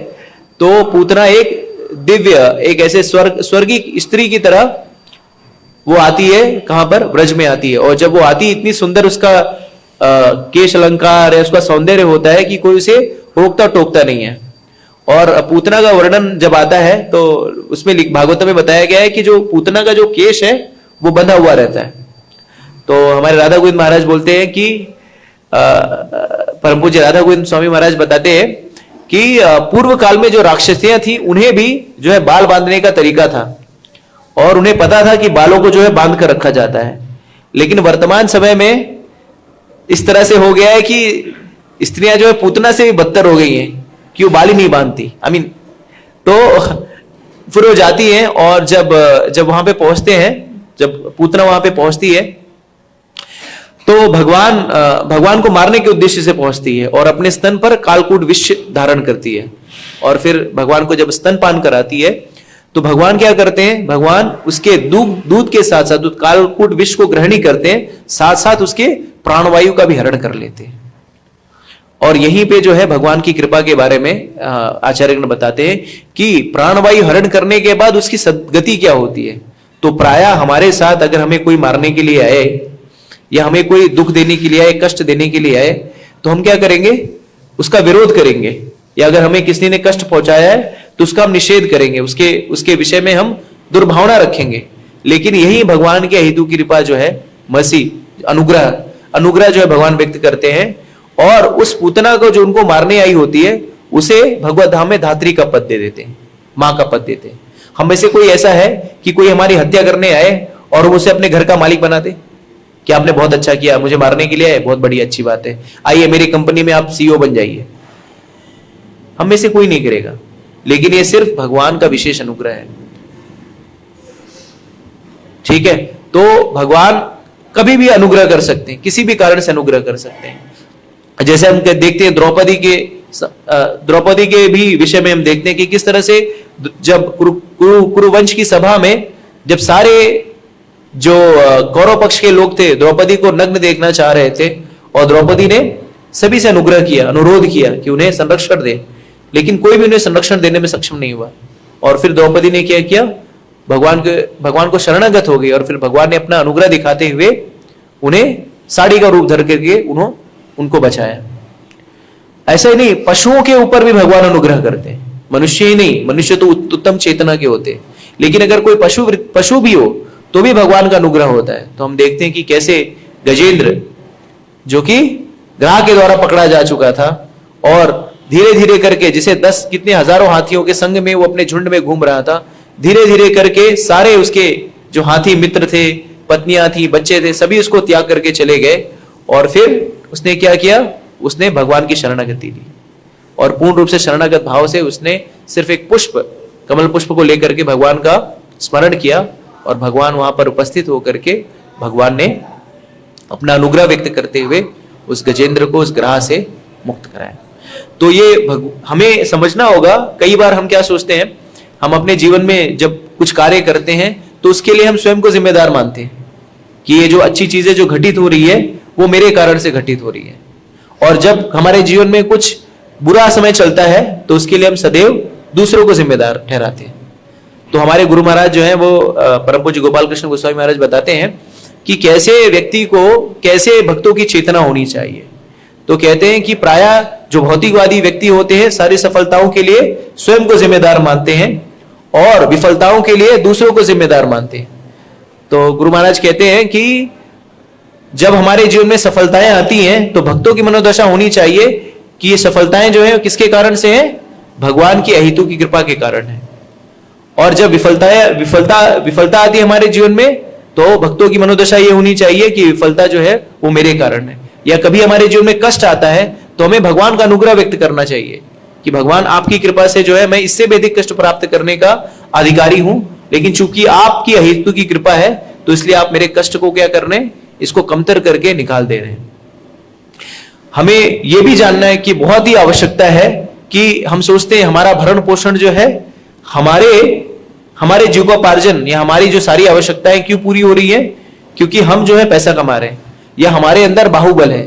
तो पूतना एक दिव्य, एक ऐसे स्वर्गीय स्त्री की तरह वो आती है। कहां पर? ब्रज में आती है। और जब वो आती है, इतनी सुंदर उसका केश अलंकार है, उसका सौंदर्य होता है कि कोई उसे रोकता टोकता नहीं है। और पूतना का वर्णन जब आता है तो उसमें भागवत में बताया गया है कि जो पूतना का जो केश है वो बंधा हुआ रहता है। तो हमारे राधा गोविंद महाराज बोलते हैं कि परम पूज्य राधा गोविंद स्वामी महाराज बताते हैं कि पूर्व काल में जो राक्षसियां थी, उन्हें भी जो है बाल बांधने का तरीका था, और उन्हें पता था कि बालों को जो है बांध कर रखा जाता है। लेकिन वर्तमान समय में इस तरह से हो गया है कि स्त्रियां जो है पूतना से भी बदतर हो गई हैं कि वो बाल ही नहीं बांधती। तो फिर वो जाती हैं और जब वहां पे पहुंचते हैं, जब पूतना वहां पे पहुंचती है, तो भगवान को मारने के उद्देश्य से पहुंचती है और अपने स्तन पर कालकूट विष धारण करती है। और फिर भगवान को जब स्तनपान कराती है तो भगवान क्या करते हैं? भगवान उसके दूध के साथ साथ कालकूट विष को ग्रहण ही करते हैं, साथ साथ उसके प्राणवायु का भी हरण कर लेते हैं। और यहीं पे जो है भगवान की कृपा के बारे में आचार्यगण बताते हैं कि प्राणवायु हरण करने के बाद उसकी सद्गति क्या होती है। तो प्रायः हमारे साथ अगर हमें कोई मारने के लिए आए या हमें कोई दुख देने के लिए आए, कष्ट देने के लिए आए, तो हम क्या करेंगे? उसका विरोध करेंगे। या अगर हमें किसी ने कष्ट पहुंचाया है तो उसका हम निषेध करेंगे, उसके विषय में हम दुर्भावना रखेंगे। लेकिन यही भगवान के हेतु की कृपा जो है, मसी अनुग्रह जो है भगवान व्यक्त करते हैं। और उस पूतना को जो उनको मारने आई होती है, उसे भगवत धाम में धात्री का पद दे देते हैं, मां का पद देते हैं। हम में से कोई ऐसा है कि कोई हमारी हत्या करने आए और उसे अपने घर का मालिक बना दे कि आपने बहुत अच्छा किया, मुझे मारने के लिए आए, बहुत बड़ी अच्छी बात है, आइए मेरी कंपनी में आप सीईओ बन जाइए? हम में से कोई नहीं करेगा। लेकिन ये सिर्फ भगवान का विशेष अनुग्रह है। ठीक है? तो भगवान कभी भी अनुग्रह कर सकते हैं, किसी भी कारण से अनुग्रह कर सकते हैं। जैसे हम देखते हैं द्रौपदी के भी विषय में हम देखते हैं कि किस तरह से जब कुरुवंश की सभा में जब सारे जो कौरव पक्ष के लोग थे द्रौपदी को नग्न देखना चाह रहे थे, और द्रौपदी ने सभी से अनुग्रह किया, अनुरोध किया कि उन्हें संरक्षण दे। लेकिन कोई भी उन्हें संरक्षण देने में सक्षम नहीं हुआ। और फिर द्रौपदी ने क्या किया, भगवान को शरणागत हो गई और फिर भगवान ने अपना अनुग्रह दिखाते हुए उन्हें साड़ी का रूप धर करके उनको बचाया। ऐसा ही नहीं, पशुओं के ऊपर भी भगवान अनुग्रह करते हैं, मनुष्य ही नहीं, मनुष्य तो उत्तम चेतना के होते हैं, लेकिन अगर कोई पशु भी हो तो भी भगवान का अनुग्रह होता है। तो हम देखते हैं कि कैसे गजेंद्र, जो कि ग्रह के द्वारा पकड़ा जा चुका था और धीरे धीरे करके, जिसे 10 कितने हजारों हाथियों के संग में वो अपने झुंड में घूम रहा था, धीरे धीरे करके सारे उसके जो हाथी मित्र थे, पत्नियां थी, बच्चे थे, सभी उसको त्याग करके चले गए। और फिर उसने क्या किया, उसने भगवान की शरणागति ली और पूर्ण रूप से शरणागत भाव से उसने सिर्फ एक पुष्प, कमल पुष्प को लेकर के भगवान का स्मरण किया और भगवान वहां पर उपस्थित होकर के भगवान ने अपना अनुग्रह व्यक्त करते हुए उस गजेंद्र को उस ग्रह से मुक्त कराया। तो ये हमें समझना होगा। कई बार हम क्या सोचते हैं, हम अपने जीवन में जब कुछ कार्य करते हैं तो उसके लिए हम स्वयं को जिम्मेदार मानते हैं कि ये जो अच्छी चीजें जो घटित हो रही है वो मेरे कारण से घटित हो रही है। और जब हमारे जीवन में कुछ बुरा समय चलता है तो उसके लिए हम सदैव दूसरों को जिम्मेदार ठहराते हैं। तो हमारे गुरु महाराज जो है वो परम पूज्य गोपाल कृष्ण गोस्वामी महाराज बताते हैं कि कैसे व्यक्ति को, कैसे भक्तों की चेतना होनी चाहिए। तो कहते हैं कि प्रायः जो भौतिकवादी व्यक्ति होते हैं सारी सफलताओं के लिए स्वयं को जिम्मेदार मानते हैं और विफलताओं के लिए दूसरों को जिम्मेदार मानते हैं। तो गुरु महाराज कहते हैं कि जब हमारे जीवन में सफलताएं आती हैं तो भक्तों की मनोदशा होनी चाहिए कि ये सफलताएं जो है किसके कारण से हैं, भगवान की अहेतु की कृपा के कारण है। और जब विफलता आती है हमारे जीवन में तो भक्तों की मनोदशा ये होनी चाहिए कि विफलता जो है वो मेरे कारण है। या कभी हमारे जीवन में कष्ट आता है तो हमें भगवान का अनुग्रह व्यक्त करना चाहिए कि भगवान आपकी कृपा से जो है मैं इससे भी अधिक कष्ट प्राप्त करने का अधिकारी हूं, लेकिन चूंकि आपकी अहेतु की कृपा है तो इसलिए आप मेरे कष्ट को क्या कर रहे हैं, इसको कमतर करके निकाल दे रहे हैं। हमें यह भी जानना है कि बहुत ही आवश्यकता है कि हम सोचते हैं हमारा भरण पोषण जो है, हमारे जीविकोपार्जन या हमारी जो सारी आवश्यकताएं क्यों पूरी हो रही है, क्योंकि हम जो है पैसा कमा रहे हैं या हमारे अंदर बाहुबल है,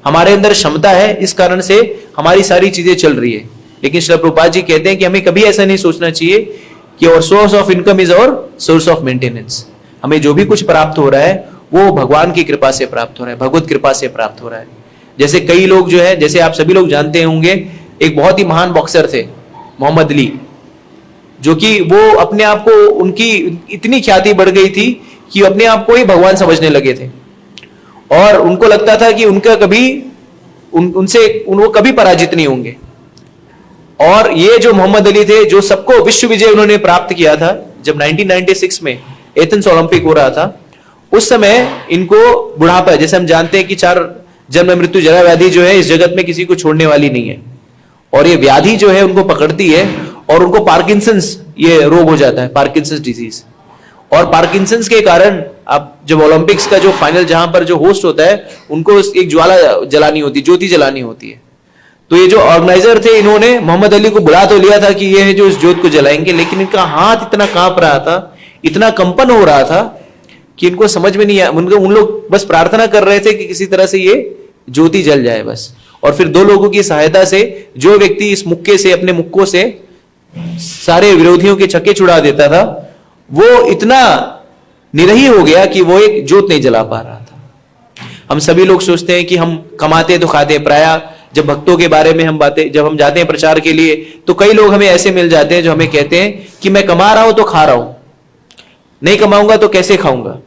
हमारे अंदर क्षमता है, इस कारण से हमारी सारी चीजें चल रही है। लेकिन श्रील प्रभुपाद जी कहते हैं कि हमें कभी ऐसा नहीं सोचना चाहिए कि और सोर्स ऑफ इनकम इज और सोर्स ऑफ मेंटेनेंस। हमें जो भी कुछ प्राप्त हो रहा है वो भगवान की कृपा से प्राप्त हो रहा है, भगवत कृपा से प्राप्त हो रहा है। जैसे कई लोग जो है, जैसे आप सभी लोग जानते होंगे, एक बहुत ही महान बॉक्सर थे मोहम्मद अली, जो कि वो अपने आप को, उनकी इतनी ख्याति बढ़ गई थी कि अपने आप को ही भगवान समझने लगे थे और उनको लगता था कि उनका कभी वो कभी पराजित नहीं होंगे। और ये जो मोहम्मद अली थे, जो सबको विश्व विजय उन्होंने प्राप्त किया था, जब 1996 में एथेंस ओलंपिक हो रहा था, उस समय इनको बुढ़ापा, जैसे हम जानते हैं कि 4 जन्म मृत्यु जरा व्याधि जो है इस जगत में किसी को छोड़ने वाली नहीं है, और ये व्याधि जो है उनको पकड़ती है और उनको पार्किंसंस ये रोग हो जाता है, पार्किंसंस डिजीज। और पार्किंसंस के कारण अब जब ओलंपिक्स का जो फाइनल जहां पर जो होस्ट होता है, उनको एक ज्वाला जलानी होती, ज्योति जलानी होती है। तो ये जो ऑर्गेनाइजर थे, इन्होंने मोहम्मद अली को बुला तो लिया था कि ये है जो इस ज्योत को जलाएंगे, लेकिन इनका हाथ इतना कांप रहा था, इतना कंपन हो रहा था कि इनको समझ में नहीं आया। उन लोग बस प्रार्थना कर रहे थे कि किसी तरह से ये ज्योति जल जाए बस। और फिर 2 लोगों की सहायता से जो व्यक्ति इस मुक्के से, अपने मुक्कों से सारे विरोधियों के छक्के छुड़ा देता था, वो इतना निरही हो गया कि वो एक ज्योत नहीं जला पा रहा था। हम सभी लोग सोचते हैं कि हम कमाते तो खाते। प्रायः जब भक्तों के बारे में जब हम जाते हैं प्रचार के लिए, तो कई लोग हमें ऐसे मिल जाते हैं जो हमें कहते हैं कि मैं कमा रहा हूं तो खा रहा हूं, नहीं कमाऊंगा तो कैसे खाऊंगा,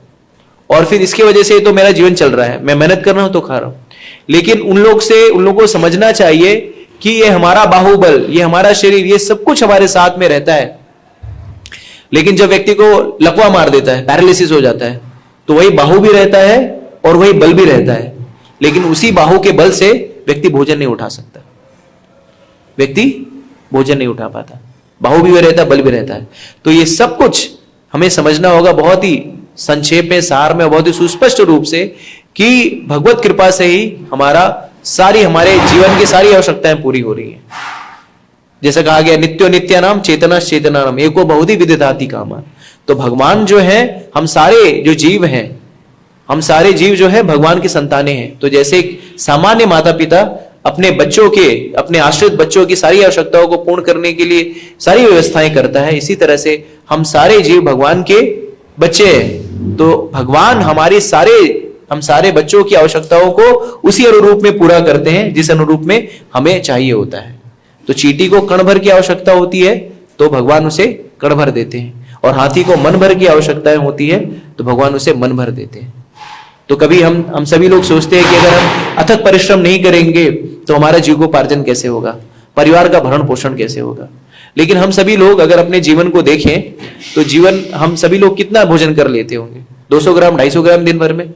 और फिर इसकी वजह से तो मेरा जीवन चल रहा है, मैं मेहनत कर रहा हूं तो खा रहा हूं। लेकिन उन लोगों को समझना चाहिए कि ये हमारा बाहुबल, ये हमारा शरीर, ये सब कुछ हमारे साथ में रहता है, लेकिन जब व्यक्ति को लकवा मार देता है, पैरालिसिस हो जाता है, तो वही बाहु भी रहता है और वही बल भी रहता है, लेकिन उसी बाहु के बल से व्यक्ति भोजन नहीं उठा सकता, व्यक्ति भोजन नहीं उठा पाता, बाहु भी रहता है, बल भी रहता है। तो ये सब कुछ हमें समझना होगा बहुत ही संक्षेप में, सार में, बहुत ही सुस्पष्ट रूप से, कि भगवत कृपा से ही हमारे जीवन की सारी आवश्यकताएं पूरी हो रही हैं। जैसा कहा गया, नित्यो नित्यानाम चेतना चेतनानाम एको बहुधि विदधाति कामा। तो भगवान जो है, हम सारे जो जीव हैं, हम सारे जीव जो है भगवान की संतानें हैं। तो जैसे एक सामान्य माता पिता अपने बच्चों के, अपने आश्रित बच्चों की सारी आवश्यकताओं को पूर्ण करने के लिए सारी व्यवस्थाएं करता है, इसी तरह से हम सारे जीव भगवान के बच्चे हैं। तो भगवान हम सारे बच्चों की आवश्यकताओं को उसी अनुरूप में पूरा करते हैं जिस अनुरूप में हमें चाहिए होता है। तो चींटी को कण भर की आवश्यकता होती है तो भगवान उसे कण भर देते हैं, और हाथी को मन भर की आवश्यकताएं होती है तो भगवान उसे मन भर देते हैं। तो कभी हम सभी लोग सोचते हैं कि अगर हम अथक परिश्रम नहीं करेंगे तो हमारा जीविकोपार्जन कैसे होगा, परिवार का भरण पोषण कैसे होगा। लेकिन हम सभी लोग अगर अपने जीवन को देखें तो हम सभी लोग कितना भोजन कर लेते होंगे, 200 ग्राम 250 ग्राम दिन भर में।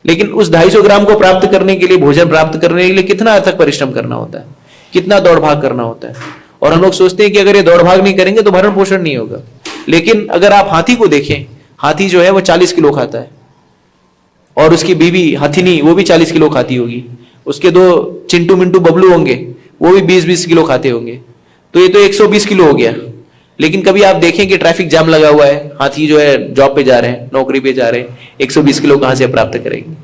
लेकिन उस 250 ग्राम को प्राप्त करने के लिए, भोजन प्राप्त करने के लिए कितना अथक परिश्रम करना होता है, कितना दौड़ भाग करना होता है। और हम लोग सोचते हैं कि अगर ये दौड़ भाग नहीं करेंगे तो भरण पोषण नहीं होगा। लेकिन अगर आप हाथी को देखें, हाथी जो है वो 40 किलो खाता है, और उसकी बीवी हथिनी वो भी 40 किलो खाती होगी, उसके 2 चिंटू मिंटू बबलू होंगे वो भी 20-20 किलो खाते होंगे, तो ये तो 120 किलो हो गया। लेकिन कभी आप देखें कि ट्रैफिक जाम लगा हुआ है, हाथी जो है जॉब पे जा रहे हैं, नौकरी पे जा रहे हैं, 120 किलो कहां से प्राप्त करेंगे?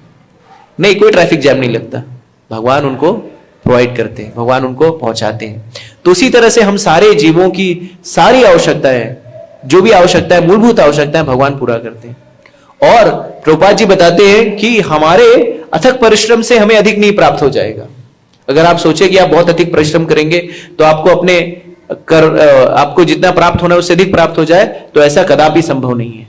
नहीं, कोई ट्रैफिक जाम नहीं लगता, भगवान उनको प्रोवाइड करते हैं, भगवान उनको पहुंचाते हैं। तो उसी तरह से हम सारे जीवों की सारी आवश्यकताएं, जो भी आवश्यकताएं, मूलभूत आवश्यकताएं भगवान पूरा करते हैं। और प्रभुपाद जी बताते हैं कि हमारे अथक परिश्रम से हमें अधिक नहीं प्राप्त हो जाएगा। अगर आप सोचे कि आप बहुत अधिक परिश्रम करेंगे तो आपको जितना प्राप्त होना है उससे अधिक प्राप्त हो जाए, तो ऐसा कदापि संभव नहीं है।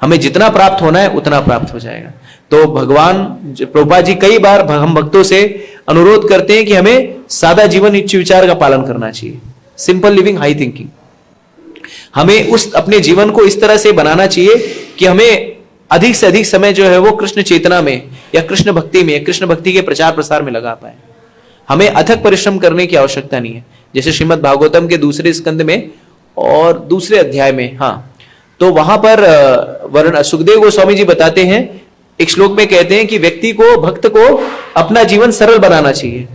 हमें जितना प्राप्त होना है उतना प्राप्त हो जाएगा। तो भगवान प्रभुपाद जी कई बार हम भक्तों से अनुरोध करते हैं कि हमें सादा जीवन उच्च विचार का पालन करना चाहिए, सिंपल लिविंग हाई थिंकिंग। हमें अपने जीवन को इस तरह से बनाना चाहिए कि हमें अधिक से अधिक समय जो है वो कृष्ण चेतना में या कृष्ण भक्ति में, कृष्ण भक्ति के प्रचार प्रसार में लगा पाए। हमें अथक परिश्रम करने की आवश्यकता नहीं है। जैसे श्रीमद् भागवतम के दूसरे स्कंद में और दूसरे अध्याय में, तो वहां पर सुखदेव गोस्वामी जी बताते हैं, एक श्लोक में कहते हैं कि व्यक्ति को, भक्त को अपना जीवन सरल बनाना चाहिए।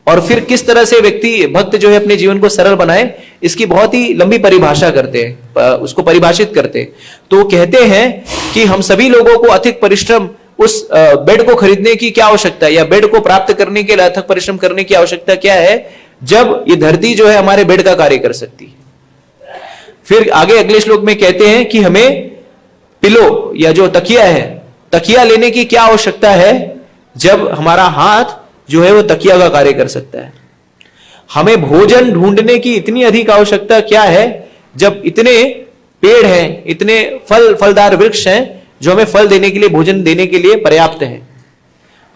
और फिर किस तरह से भक्त जो है अपने जीवन को सरल बनाए, इसकी बहुत ही लंबी परिभाषा करते हैं, उसको परिभाषित करते हैं। तो कहते हैं कि हम सभी लोगों को अधिक परिश्रम, उस बेड को खरीदने की क्या आवश्यकता है, या बेड को प्राप्त करने के लिए अथक परिश्रम करने की आवश्यकता क्या है, जब ये धरती जो है हमारे बेड का कार्य कर सकती है। फिर आगे अगले श्लोक में कहते हैं कि हमें पिलो या जो तकिया है, तकिया लेने की क्या आवश्यकता है, जब हमारा हाथ जो है वो तकिया का कार्य कर सकता है। हमें भोजन ढूंढने की इतनी अधिक आवश्यकता क्या है, जब इतने पेड़ हैं, इतने फलदार वृक्ष हैं जो हमें फल देने के लिए, भोजन देने के लिए पर्याप्त है।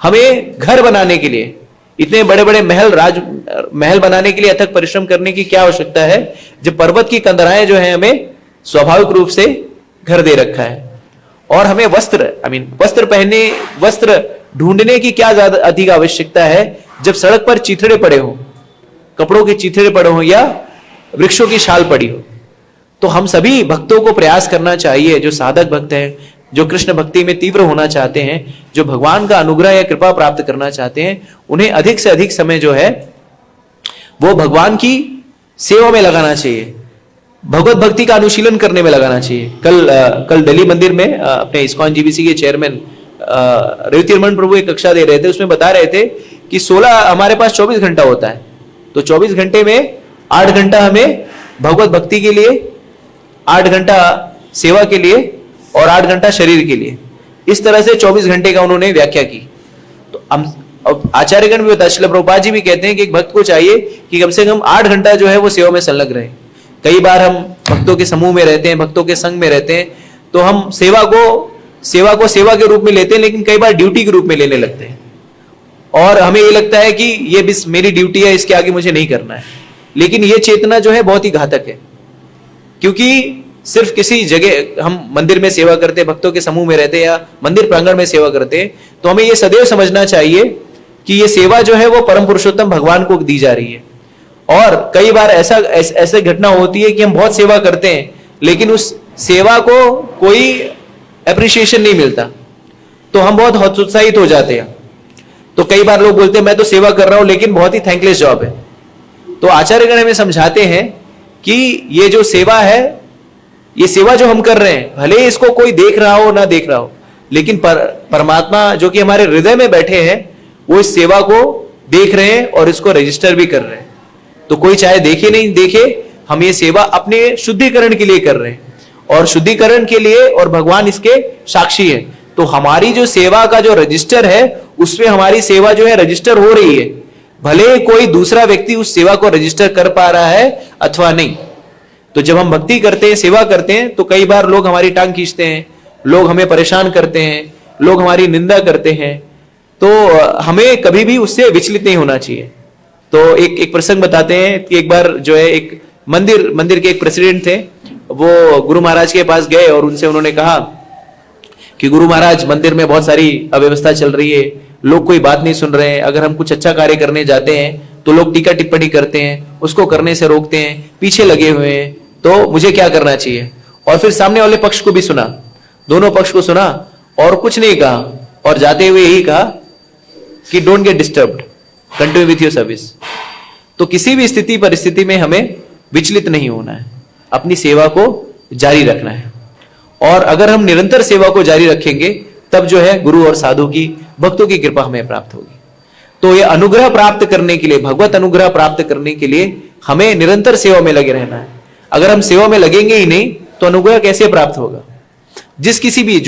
हमें घर बनाने के लिए, इतने बड़े बड़े महल बनाने के लिए अथक परिश्रम करने की क्या आवश्यकता है, जब पर्वत की कंदराएं जो है हमें स्वाभाविक रूप से घर दे रखा है। और हमें वस्त्र ढूंढने की क्या ज्यादा अधिक आवश्यकता है, जब सड़क पर चीथड़े पड़े हो, कपड़ों के चीथड़े पड़े हो या वृक्षों की छाल पड़ी हो। तो हम सभी भक्तों को प्रयास करना चाहिए, जो साधक भक्त हैं, जो कृष्ण भक्ति में तीव्र होना चाहते हैं, जो भगवान का अनुग्रह या कृपा प्राप्त करना चाहते हैं, उन्हें अधिक से अधिक समय जो है वो भगवान की सेवा में लगाना चाहिए, भगवत भक्ति का अनुशीलन करने में लगाना चाहिए। कल दिल्ली मंदिर में अपने इस्कॉन जीबीसी के चेयरमैन रेवतीरमण प्रभु एक कक्षा दे रहे थे, उसमें बता रहे थे कि 16 हमारे पास 24 घंटा होता है, तो 24 घंटे में 8 घंटा हमें भगवत भक्ति के लिए, 8 घंटा सेवा के लिए और 8 घंटा शरीर के लिए। इस तरह से 24 घंटे का उन्होंने व्याख्या की। तो आचार्यगण भी बताते, श्रील प्रभुपाद जी भी कहते हैं कि एक भक्त को चाहिए कि कम से कम 8 घंटा जो है वो सेवा में संलग्न रहे। कई बार हम भक्तों के समूह में रहते हैं, भक्तों के संग में रहते हैं, तो हम सेवा को सेवा के रूप में लेते हैं, लेकिन कई बार ड्यूटी के रूप में लेने लगते हैं। और हमें ये लगता है कि ये बस मेरी ड्यूटी है, इसके आगे मुझे नहीं करना है। लेकिन ये चेतना जो है बहुत ही घातक है, क्योंकि सिर्फ किसी जगह हम मंदिर में सेवा करते, भक्तों के समूह में रहते या मंदिर प्रांगण में सेवा करते, तो हमें ये सदैव समझना चाहिए कि ये सेवा जो है वो परम पुरुषोत्तम भगवान को दी जा रही है। और कई बार ऐसे घटना होती है कि हम बहुत सेवा करते हैं, लेकिन उस सेवा को कोई एप्रिसिएशन नहीं मिलता, तो हम बहुत हतोत्साहित हो जाते हैं। तो कई बार लोग बोलते हैं मैं तो सेवा कर रहा हूं, लेकिन बहुत ही थैंकलेस जॉब है। तो आचार्यगण हमें समझाते हैं कि ये जो सेवा है, ये सेवा जो हम कर रहे हैं, भले इसको कोई देख रहा हो ना देख रहा हो, लेकिन परमात्मा जो कि हमारे हृदय में बैठे हैं, वो इस सेवा को देख रहे हैं और इसको रजिस्टर भी कर रहे हैं। तो कोई चाहे देखे नहीं देखे, हम ये सेवा अपने शुद्धिकरण के लिए कर रहे हैं, और शुद्धिकरण के लिए, और भगवान इसके साक्षी है। तो हमारी जो सेवा का जो रजिस्टर है, उसमें हमारी सेवा जो है रजिस्टर हो रही है, भले कोई दूसरा व्यक्ति उस सेवा को रजिस्टर कर पा रहा है अथवा नहीं। तो जब हम भक्ति करते हैं, सेवा करते हैं, तो कई बार लोग हमारी टांग खींचते हैं, लोग हमें परेशान करते हैं, लोग हमारी निंदा करते हैं। तो हमें कभी भी उससे विचलित नहीं होना चाहिए। तो एक प्रसंग बताते हैं कि एक बार जो है एक मंदिर के एक प्रेसिडेंट थे, वो गुरु महाराज के पास गए और उनसे उन्होंने कहा कि गुरु महाराज, मंदिर में बहुत सारी अव्यवस्था चल रही है, लोग कोई बात नहीं सुन रहे हैं, अगर हम कुछ अच्छा कार्य करने जाते हैं तो लोग टीका टिप्पणी करते हैं, उसको करने से रोकते हैं, पीछे लगे हुए हैं, तो मुझे क्या करना चाहिए। और फिर सामने वाले पक्ष को भी सुना, दोनों पक्ष को सुना और कुछ नहीं कहा, और जाते हुए यही कहा कि don't get disturbed, continue with your service. तो किसी भी स्थिति परिस्थिति में हमें विचलित नहीं होना है, अपनी सेवा को जारी रखना है। और अगर हम निरंतर सेवा को जारी रखेंगे, तब जो है गुरु और साधु की, भक्तों की कृपा हमें प्राप्त होगी। तो ये अनुग्रह प्राप्त करने के लिए, भगवत अनुग्रह प्राप्त करने के लिए हमें निरंतर सेवा में लगे रहना है। अगर हम सेवा में लगेंगे ही नहीं तो अनुग्रह कैसे प्राप्त होगा। जिस किसी भी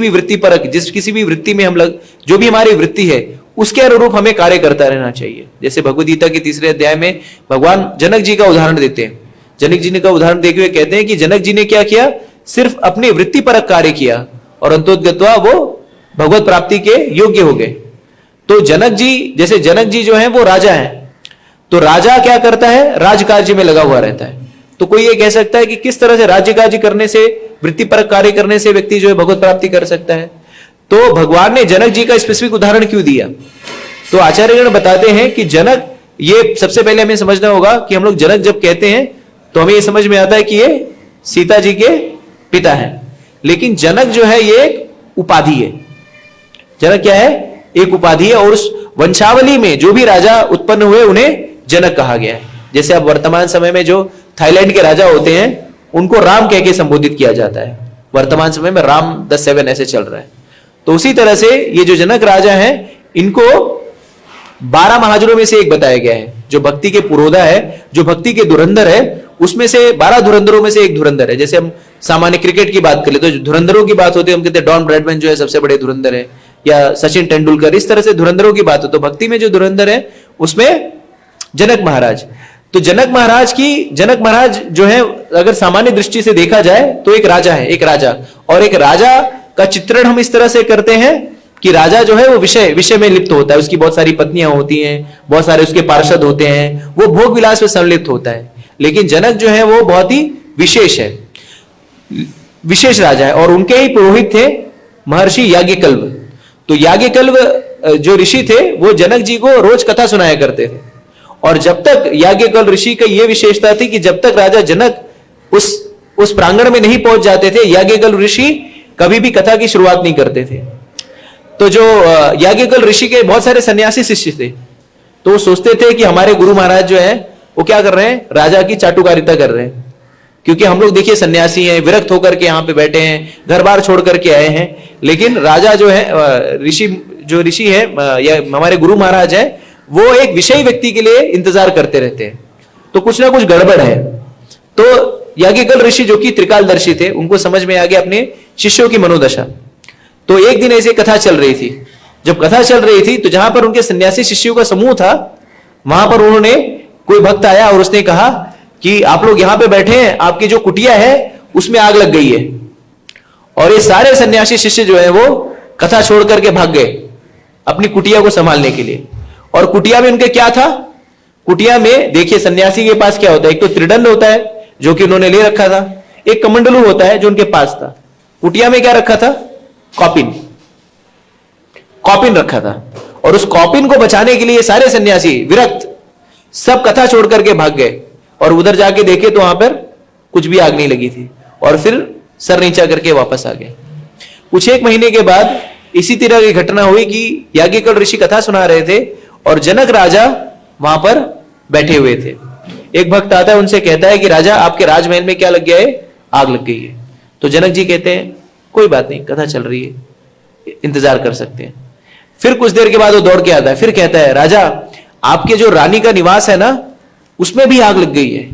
वृत्ति परक, जिस किसी भी वृत्ति में हम जो भी हमारी वृत्ति है, उसके अनुरूप हमें कार्य करता रहना चाहिए। जैसे भगवद गीता के 3रे अध्याय में भगवान जनक जी का उदाहरण देते हैं। जनक जी ने का उदाहरण देते हुए कहते हैं कि जनक जी ने क्या किया, सिर्फ अपनी वृत्ति परक कार्य किया और अंतोगत्वा वो भगवत प्राप्ति के योग्य हो गए। तो जनक जी, जैसे जनक जी जो है वो राजा है, तो राजा क्या करता है, राजकार्य में लगा हुआ रहता है। तो कोई ये कह सकता है कि किस तरह से राज्य कार्य करने से, वृत्ति परक कार्य करने से व्यक्ति जो है भगवत प्राप्ति कर सकता है। तो भगवान ने जनक जी का स्पेसिफिक उदाहरण क्यों दिया। तो आचार्यगण बताते हैं कि जनक, ये सबसे पहले हमें समझना होगा कि हम लोग जनक जब कहते हैं तो हमें ये समझ में आता है कि ये सीता जी के पिता हैं, लेकिन जनक जो है ये एक उपाधि है। जनक क्या है, एक उपाधि है, और उस वंशावली में जो भी राजा उत्पन्न हुए उन्हें जनक कहा गया है। जैसे अब वर्तमान समय में जो थाईलैंड के राजा होते हैं उनको राम कह के संबोधित किया जाता है। वर्तमान समय में राम द 7 ऐसे चल रहा है। तो उसी तरह से ये जो जनक राजा हैं, इनको 12 महाजनों में से एक बताया गया है। जो भक्ति के पुरोधा है, जो भक्ति के धुरंधर है, उसमें से 12 धुरंधरों में से एक धुरंधर है। जैसे हम सामान्य क्रिकेट की बात करें तो धुरंधरों की बात होती है, हम कहते हैं डॉन ब्रैडमैन जो है सबसे बड़े धुरंधर है, या सचिन तेंदुलकर, इस तरह से धुरंधरों की बात हो। तो भक्ति में जो धुरंधर है उसमें जनक महाराज। तो जनक महाराज जो है, अगर सामान्य दृष्टि से देखा जाए तो एक राजा है, एक राजा। और एक राजा का चित्रण हम इस तरह से करते हैं कि राजा जो है वो विषय में लिप्त होता है, उसकी बहुत सारी पत्नियां होती हैं, बहुत सारे उसके पार्षद होते हैं, वो भोग विलास में संलिप्त होता है। लेकिन जनक जो है वो बहुत ही विशेष है, विशेष राजा है। और उनके ही पुरोहित थे महर्षि याज्ञवल्क्य। तो याज्ञवल्क्य जो ऋषि थे वो जनक जी को रोज कथा सुनाया करते थे। और जब तक याज्ञवल्क्य ऋषि की यह विशेषता थी कि जब तक राजा जनक उस प्रांगण में नहीं पहुंच जाते थे, याज्ञवल्क्य ऋषि कभी भी कथा की शुरुआत नहीं करते थे। तो जो याज्ञवल्क्य ऋषि के बहुत सारे सन्यासी शिष्य थे, तो वो सोचते थे कि हमारे गुरु महाराज जो है वो क्या कर रहे हैं, राजा की चाटुकारिता कर रहे हैं। क्योंकि हम लोग देखिए सन्यासी हैं, विरक्त होकर के यहाँ पे बैठे हैं, घर बार छोड़ करके आए हैं, लेकिन राजा जो है, ऋषि है या हमारे गुरु महाराज है, वो एक विषयी व्यक्ति के लिए इंतजार करते रहते हैं। तो कुछ ना कुछ गड़बड़ है। तो याज्ञवल्क्य ऋषि जो कि त्रिकालदर्शी थे, उनको समझ में आ गया अपने शिष्यों की मनोदशा। तो एक दिन ऐसे कथा चल रही थी। जब कथा चल रही थी तो जहां पर उनके सन्यासी शिष्यों का समूह था, वहां पर उन्होंने, कोई भक्त आया और उसने कहा कि आप लोग यहां पे बैठे हैं, आपकी जो कुटिया है उसमें आग लग गई है। और ये सारे सन्यासी शिष्य जो है वो कथा छोड़ करके भाग गए अपनी कुटिया को संभालने के लिए। और कुटिया में उनके क्या था, कुटिया में देखिए सन्यासी के पास क्या होता है, एक तो त्रिदंड होता है जो कि उन्होंने ले रखा था, एक कमंडलू होता है जो उनके पास था। कुटिया में क्या रखा था, कॉपिन रखा था। और उस कॉपिन को बचाने के लिए सारे सन्यासी विरक्त सब कथा छोड़ करके भाग गए, और उधर जाके देखे तो वहां पर कुछ भी आग नहीं लगी थी, और फिर सर नीचा करके वापस आ गए। कुछ एक महीने के बाद इसी तरह की घटना हुई कि याज्ञवल्क्य ऋषि कथा सुना रहे थे और जनक राजा वहां पर बैठे हुए थे। एक भक्त आता है, उनसे कहता है कि राजा आपके राजमहल में क्या लग गया है, आग लग गई है। तो जनक जी कहते हैं कोई बात नहीं, कथा चल रही है, इंतजार कर सकते हैं। फिर कुछ देर के बाद वो दौड़ के आता है, फिर कहता है राजा आपके जो रानी का निवास है ना, उसमें भी आग लग गई है,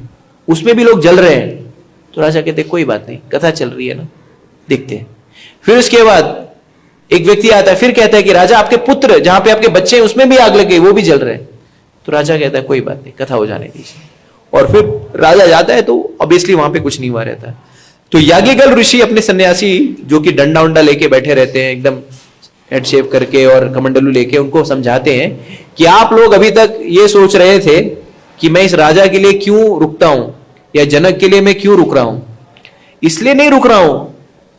उसमें भी लोग जल रहे हैं। तो राजा कहते कोई बात नहीं, कथा चल रही है ना, देखते हैं। फिर उसके बाद एक व्यक्ति आता है, फिर कहता है कि राजा आपके पुत्र, जहां पे आपके बच्चे हैं, उसमें भी आग लग गई, वो भी जल रहे हैं। तो राजा कहता है कोई बात नहीं, कथा हो जाने दीजिए। और फिर राजा जाता है, तो ऑब्वियसली वहां पे कुछ नहीं हुआ रहता है। तो याज्ञवल्क्य ऋषि अपने सन्यासी जो कि डंडा उंडा लेके बैठे रहते हैं, एकदम हेड शेव करके और कमंडलू लेके, उनको समझाते हैं कि आप लोग अभी तक ये सोच रहे थे कि मैं इस राजा के लिए क्यों रुकता हूं, या जनक के लिए मैं क्यों रुक रहा हूं। इसलिए नहीं रुक रहा हूं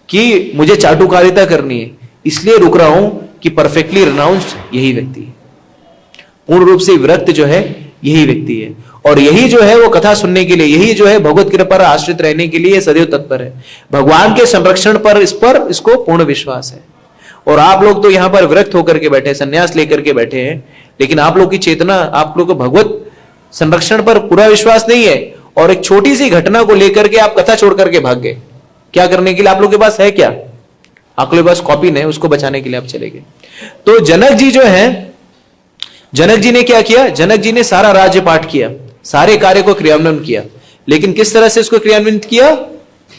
कि मुझे चाटुकारिता करनी है, इसलिए रुक रहा हूं कि परफेक्टली रिनाउंस्ड यही व्यक्ति है, पूर्ण रूप से विरक्त जो है यही व्यक्ति है। और यही जो है वो कथा सुनने के लिए, यही जो है भगवत कृपा पर आश्रित रहने के लिए सदैव तत्पर है। भगवान के संरक्षण पर इसको पूर्ण विश्वास है। और आप लोग तो यहां पर विरक्त होकर के बैठे, संन्यास लेकर के बैठे हैं, लेकिन आप लोग की चेतना, आप लोग को भगवत संरक्षण पर पूरा विश्वास नहीं है। और एक छोटी सी घटना को लेकर के आप कथा छोड़ करके भाग गए। क्या करने के लिए? आप लोग के पास है क्या? आप लोग के पास कॉपी नहीं, उसको बचाने के लिए आप चले गए। तो जनक जी जो है, जनक जी ने क्या किया? जनक जी ने सारा राज्य पाठ किया, सारे कार्य को क्रियान्वयन किया, लेकिन किस तरह से उसको क्रियान्वित किया?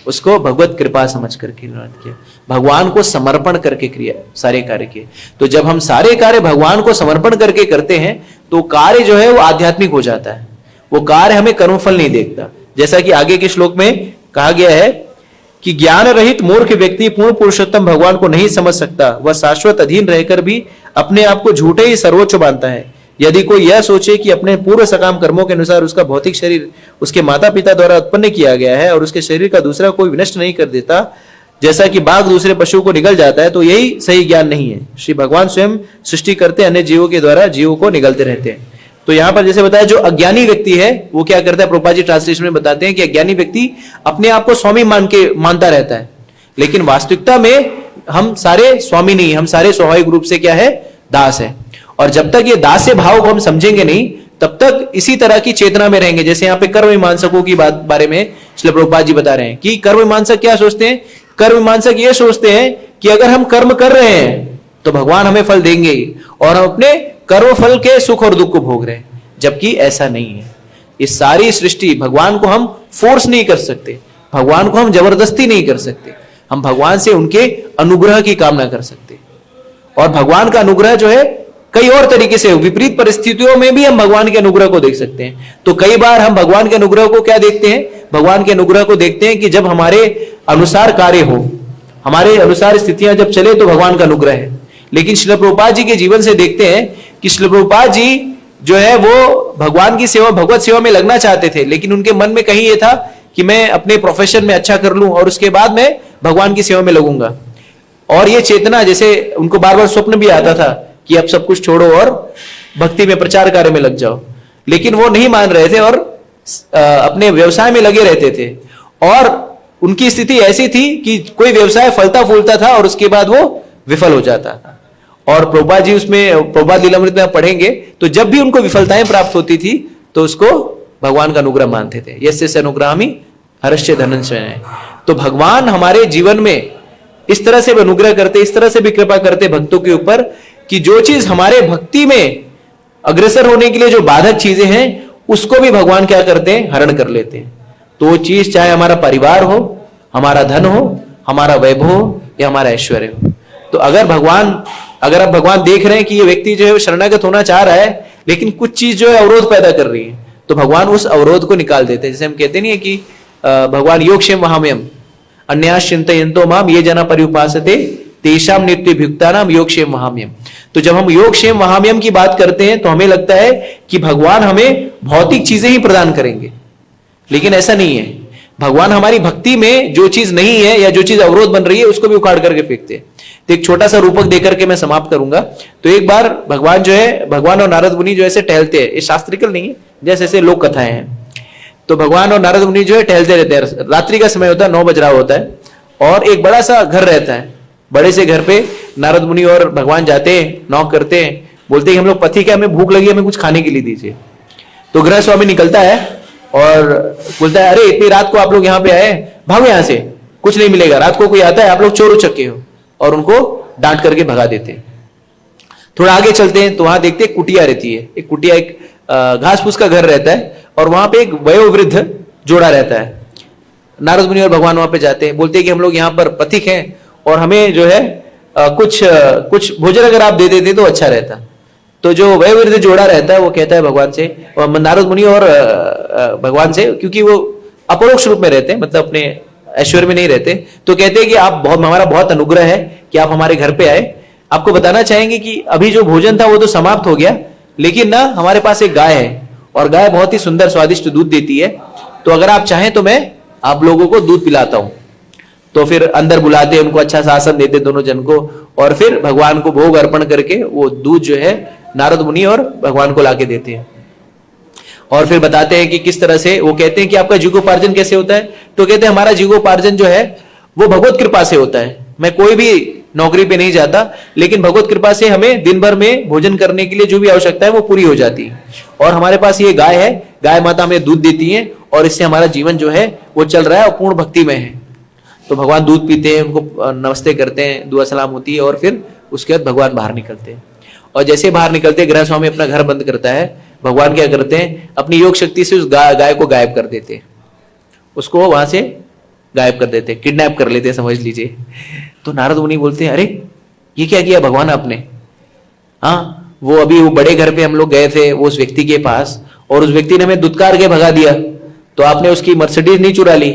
उसको भगवत कृपा समझ करके किया, भगवान को समर्पण करके क्रिया सारे कार्य किए। तो जब हम सारे कार्य भगवान को समर्पण करके करते हैं, तो कार्य जो है वो आध्यात्मिक हो जाता है, वो कार्य हमें कर्मफल नहीं देखता। जैसा कि आगे के श्लोक में कहा गया है कि ज्ञान रहित मूर्ख व्यक्ति पूर्ण पुरुषोत्तम भगवान को नहीं समझ सकता, वह शाश्वत अधीन रहकर भी अपने आप को झूठे ही सर्वोच्च मानता है। यदि कोई यह सोचे कि अपने पूर्व सकाम कर्मों के अनुसार उसका भौतिक शरीर उसके माता पिता द्वारा उत्पन्न किया गया है और उसके शरीर का दूसरा कोई विनष्ट नहीं कर देता, जैसा कि बाघ दूसरे पशु को निगल जाता है, तो यही सही ज्ञान नहीं है। श्री भगवान स्वयं सृष्टि करते अन्य जीवों के द्वारा जीवों को निगलते रहते हैं। तो यहां पर जैसे बताया, जो अज्ञानी व्यक्ति है वो क्या करता है? प्रभुपाद जी ट्रांसलेशन में बताते हैं कि अज्ञानी व्यक्ति अपने आप को स्वामी मानता रहता है, लेकिन वास्तविकता में हम सारे स्वामी नहीं, हम सारे स्वाभाविक रूप से क्या है? दास है। और जब तक ये दास्य भाव को हम समझेंगे नहीं, तब तक इसी तरह की चेतना में रहेंगे। जैसे यहाँ पे कर्म मीमांसकों की बारे में श्रील प्रभुपाद जी बता रहे हैं कि कर्म मीमांसक क्या सोचते हैं? कर्म मीमांसक ये सोचते हैं कि अगर हम कर्म कर रहे हैं तो भगवान हमें फल देंगे, और हम अपने कर्म फल के सुख और दुख को भोग रहे हैं, जबकि ऐसा नहीं है। इस सारी सृष्टि, भगवान को हम फोर्स नहीं कर सकते, भगवान को हम जबरदस्ती नहीं कर सकते, हम भगवान से उनके अनुग्रह की कामना कर सकते। और भगवान का अनुग्रह जो है कई और तरीके से, विपरीत परिस्थितियों में भी हम भगवान के अनुग्रह को देख सकते हैं। तो कई बार हम भगवान के अनुग्रह को क्या देखते हैं? भगवान के अनुग्रह को देखते हैं कि जब हमारे अनुसार कार्य हो, हमारे अनुसार स्थितियां जब चले, तो भगवान का अनुग्रह है। लेकिन श्रील प्रभुपाद जी के जीवन से देखते हैं कि श्रील प्रभुपाद जी जो है वो भगवान की सेवा, भगवत सेवा में लगना चाहते थे, लेकिन उनके मन में कहीं ये था कि मैं अपने प्रोफेशन में अच्छा कर लूं और उसके बाद मैं भगवान की सेवा में लगूंगा। और ये चेतना, जैसे उनको बार बार स्वप्न भी आता था कि अब सब कुछ छोड़ो और भक्ति में, प्रचार कार्य में लग जाओ, लेकिन वो नहीं मान रहे थे और अपने व्यवसाय में लगे रहते थे। और उनकी स्थिति ऐसी थी कि कोई व्यवसाय फलता फूलता था और उसके बाद वो विफल हो जाता था। और प्रभुपाद जी उसमें, प्रभुपाद लीलामृत में पढ़ेंगे, तो जब भी उनको विफलताएं प्राप्त होती थी तो उसको भगवान का अनुग्रह मानते थे। यस्य अनुग्रहामि हर्ष्य धनंजय। तो भगवान हमारे जीवन में इस तरह से अनुग्रह करते, इस तरह से भी कृपा करते भक्तों के ऊपर कि जो चीज हमारे भक्ति में अग्रसर होने के लिए जो बाधक चीजें हैं, उसको भी भगवान क्या करते हैं? हरण कर लेते हैं। तो वो चीज चाहे हमारा परिवार हो, हमारा धन हो, हमारा वैभव हो, या हमारा ऐश्वर्य हो। तो अगर आप भगवान देख रहे हैं कि ये व्यक्ति जो है वो शरणागत होना चाह रहा है, लेकिन कुछ चीज जो है अवरोध पैदा कर रही है, तो भगवान उस अवरोध को निकाल देते हैं। जैसे हम कहते नहीं है कि भगवान योगक्षेम वहाम्यम अन्यास चिंतयन्तो माम ये जना पर्युपासते तेषाम नित्यभियुक्तानाम योगक्षेम वहाम्यम। तो जब हम योगक्षेम वहाम्यम की बात करते हैं तो हमें लगता है कि भगवान हमें भौतिक चीजें ही प्रदान करेंगे, लेकिन ऐसा नहीं है। भगवान हमारी भक्ति में जो चीज नहीं है या जो चीज अवरोध बन रही है उसको भी उखाड़ करके फेंकते हैं। तो एक छोटा सा रूपक देकर के मैं समाप्त करूंगा। तो एक बार भगवान जो है, भगवान और नारद मुनि जो ऐसे टहलते हैं, ये शास्त्रिकल नहीं है, जैसे ऐसे लोक कथाएं हैं। तो भगवान और नारद मुनि जो है टहलते रहते हैं, रात्रि का समय होता है, 9 बज रहा होता है, और एक बड़ा सा घर रहता है। बड़े से घर पे नारद मुनि और भगवान जाते हैं, नॉक करते हैं, बोलते हैं हम लोग पथिक है, हमें भूख लगी, हमें कुछ खाने के लिए दीजिए। तो गृह स्वामी निकलता है और बोलता है अरे इतनी रात को आप लोग यहाँ पे आए, भागो यहाँ से, कुछ नहीं मिलेगा। रात को कोई आता है, आप लोग चोर उचक्के हो, और उनको डांट करके भगा देते हैं। थोड़ा आगे चलते हैं तो वहां देखते हैं कुटिया रहती है, एक कुटिया, एक घास फूस का घर रहता है, और वहां पे एक वयोवृद्ध जोड़ा रहता है। नारद मुनि और भगवान वहां पे जाते हैं, बोलते हैं कि हम लोग यहाँ पर पथिक हैं और हमें जो है कुछ भोजन अगर आप दे देते तो अच्छा रहता। तो जो वयोवृद्ध जोड़ा रहता है वो कहता है भगवान से, और नारद मुनि और भगवान से, क्योंकि वो अपरोक्ष रूप में रहते हैं, मतलब अपने ऐश्वर्य में नहीं रहते, तो कहते हैं कि आप हमारा बहुत अनुग्रह है कि आप हमारे घर पे आए। आपको बताना चाहेंगे कि अभी जो भोजन था वो तो समाप्त हो गया, लेकिन ना हमारे पास एक गाय है और गाय बहुत ही सुंदर स्वादिष्ट दूध देती है, तो अगर आप चाहें तो मैं आप लोगों को दूध पिलाता हूं। तो फिर अंदर बुलाते, उनको अच्छा सा आसन देते दोनों जन को, और फिर भगवान को भोग अर्पण करके वो दूध जो है नारद मुनि और भगवान को लाके देते हैं। और फिर बताते हैं कि किस तरह से, वो कहते हैं कि आपका जीवोपार्जन कैसे होता है, तो कहते हैं हमारा जीवोपार्जन जो है वो भगवत कृपा से होता है। मैं कोई भी नौकरी पे नहीं जाता, लेकिन भगवत कृपा से हमें दिन भर में भोजन करने के लिए जो भी आवश्यकता है वो पूरी हो जाती है। और हमारे पास ये गाय है, गाय माता हमें दूध देती है, और इससे हमारा जीवन जो है वो चल रहा है और पूर्ण भक्ति में है। तो भगवान दूध पीते हैं, उनको नमस्ते करते हैं, दुआ सलाम होती है, और फिर उसके बाद भगवान बाहर निकलते हैं। और जैसे बाहर निकलते, गृह स्वामी अपना घर बंद करता है, भगवान क्या करते हैं, अपनी योग शक्ति से उस गाय को गायब कर देते हैं, उसको वहां से गायब कर देते, किडनैप कर लेते हैं, समझ लीजिए। तो नारद मुनि बोलते हैं, अरे ये क्या किया भगवान आपने? हाँ, वो बड़े घर पे हम लोग गए थे वो उस व्यक्ति के पास, और उस व्यक्ति ने हमें दुत्कार के भगा दिया, तो आपने उसकी मर्सिडीज नहीं चुरा ली।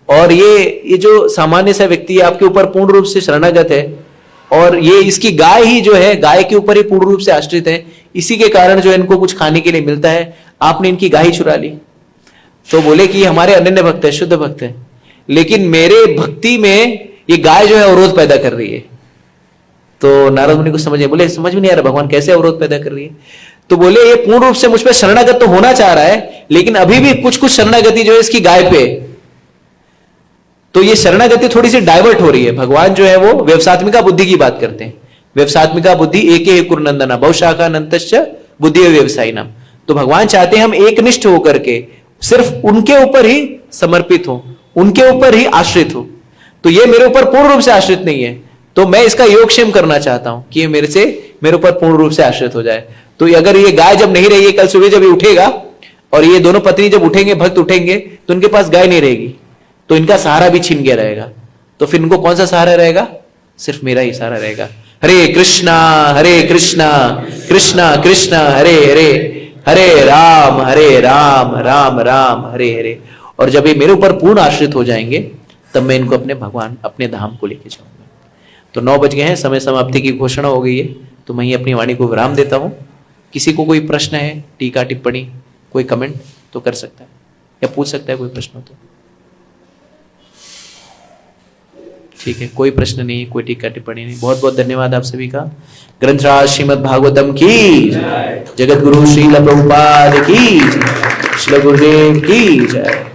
और ये जो सामान्य सा व्यक्ति आपके ऊपर पूर्ण रूप से शरणागत है, और ये इसकी गाय ही जो है, गाय के ऊपर ही पूर्ण रूप से आश्रित है, इसी के कारण जो इनको कुछ खाने के लिए मिलता है, आपने इनकी गाय ही चुरा ली। तो बोले कि हमारे अनन्य भक्त है, शुद्ध भक्त है, लेकिन मेरे भक्ति में ये गाय जो है अवरोध पैदा कर रही है। तो नारद मुनि को बोले समझ में नहीं आ रहा भगवान कैसे अवरोध पैदा कर रही है। तो बोले ये पूर्ण रूप से मुझ पर शरणागत तो होना चाह रहा है, लेकिन अभी भी कुछ कुछ शरणागति जो है इसकी गाय पे, तो ये शरणागति थोड़ी सी डाइवर्ट हो रही है। भगवान जो है वो व्यवसात्मिका बुद्धि की बात करते हैं, व्यवसात्मिका बुद्धि एके कुरनंदना बहुशाखा नंतश्च बुद्धि व्यवसायी नाम। तो भगवान चाहते हैं हम एकनिष्ठ होकर के सिर्फ उनके ऊपर ही समर्पित हो, उनके ऊपर ही आश्रित हो। तो ये मेरे ऊपर पूर्ण रूप से आश्रित नहीं है, तो मैं इसका योगक्षेम करना चाहता हूं कि ये मेरे ऊपर पूर्ण रूप से आश्रित हो जाए। तो अगर ये गाय जब नहीं रहेगी, कल सुबह जब ये उठेगा और ये दोनों पत्नी जब उठेंगे, भक्त उठेंगे, तो उनके पास गाय नहीं रहेगी, तो इनका सहारा भी छिन गया रहेगा। तो फिर इनको कौन सा सहारा रहेगा? सिर्फ मेरा ही सहारा रहेगा। हरे कृष्णा कृष्णा कृष्णा हरे हरे, हरे राम राम राम हरे हरे। और जब ये मेरे ऊपर पूर्ण आश्रित हो जाएंगे, तब मैं इनको अपने धाम को लेके जाऊंगा। तो 9 बज गए हैं, समय समाप्ति की घोषणा हो गई है, तो मैं ही अपनी वाणी को विराम देता हूं। किसी को कोई प्रश्न है, टीका टिप्पणी, कोई कमेंट तो कर सकता है या पूछ सकता है, कोई प्रश्न हो तो। ठीक है, कोई प्रश्न नहीं, कोई टीका टिप्पणी नहीं। बहुत बहुत धन्यवाद आप सभी का। ग्रंथराज श्रीमद् भागवतम की, जगत गुरु श्रील प्रभुपाद की, श्री गुरुदेव की जय।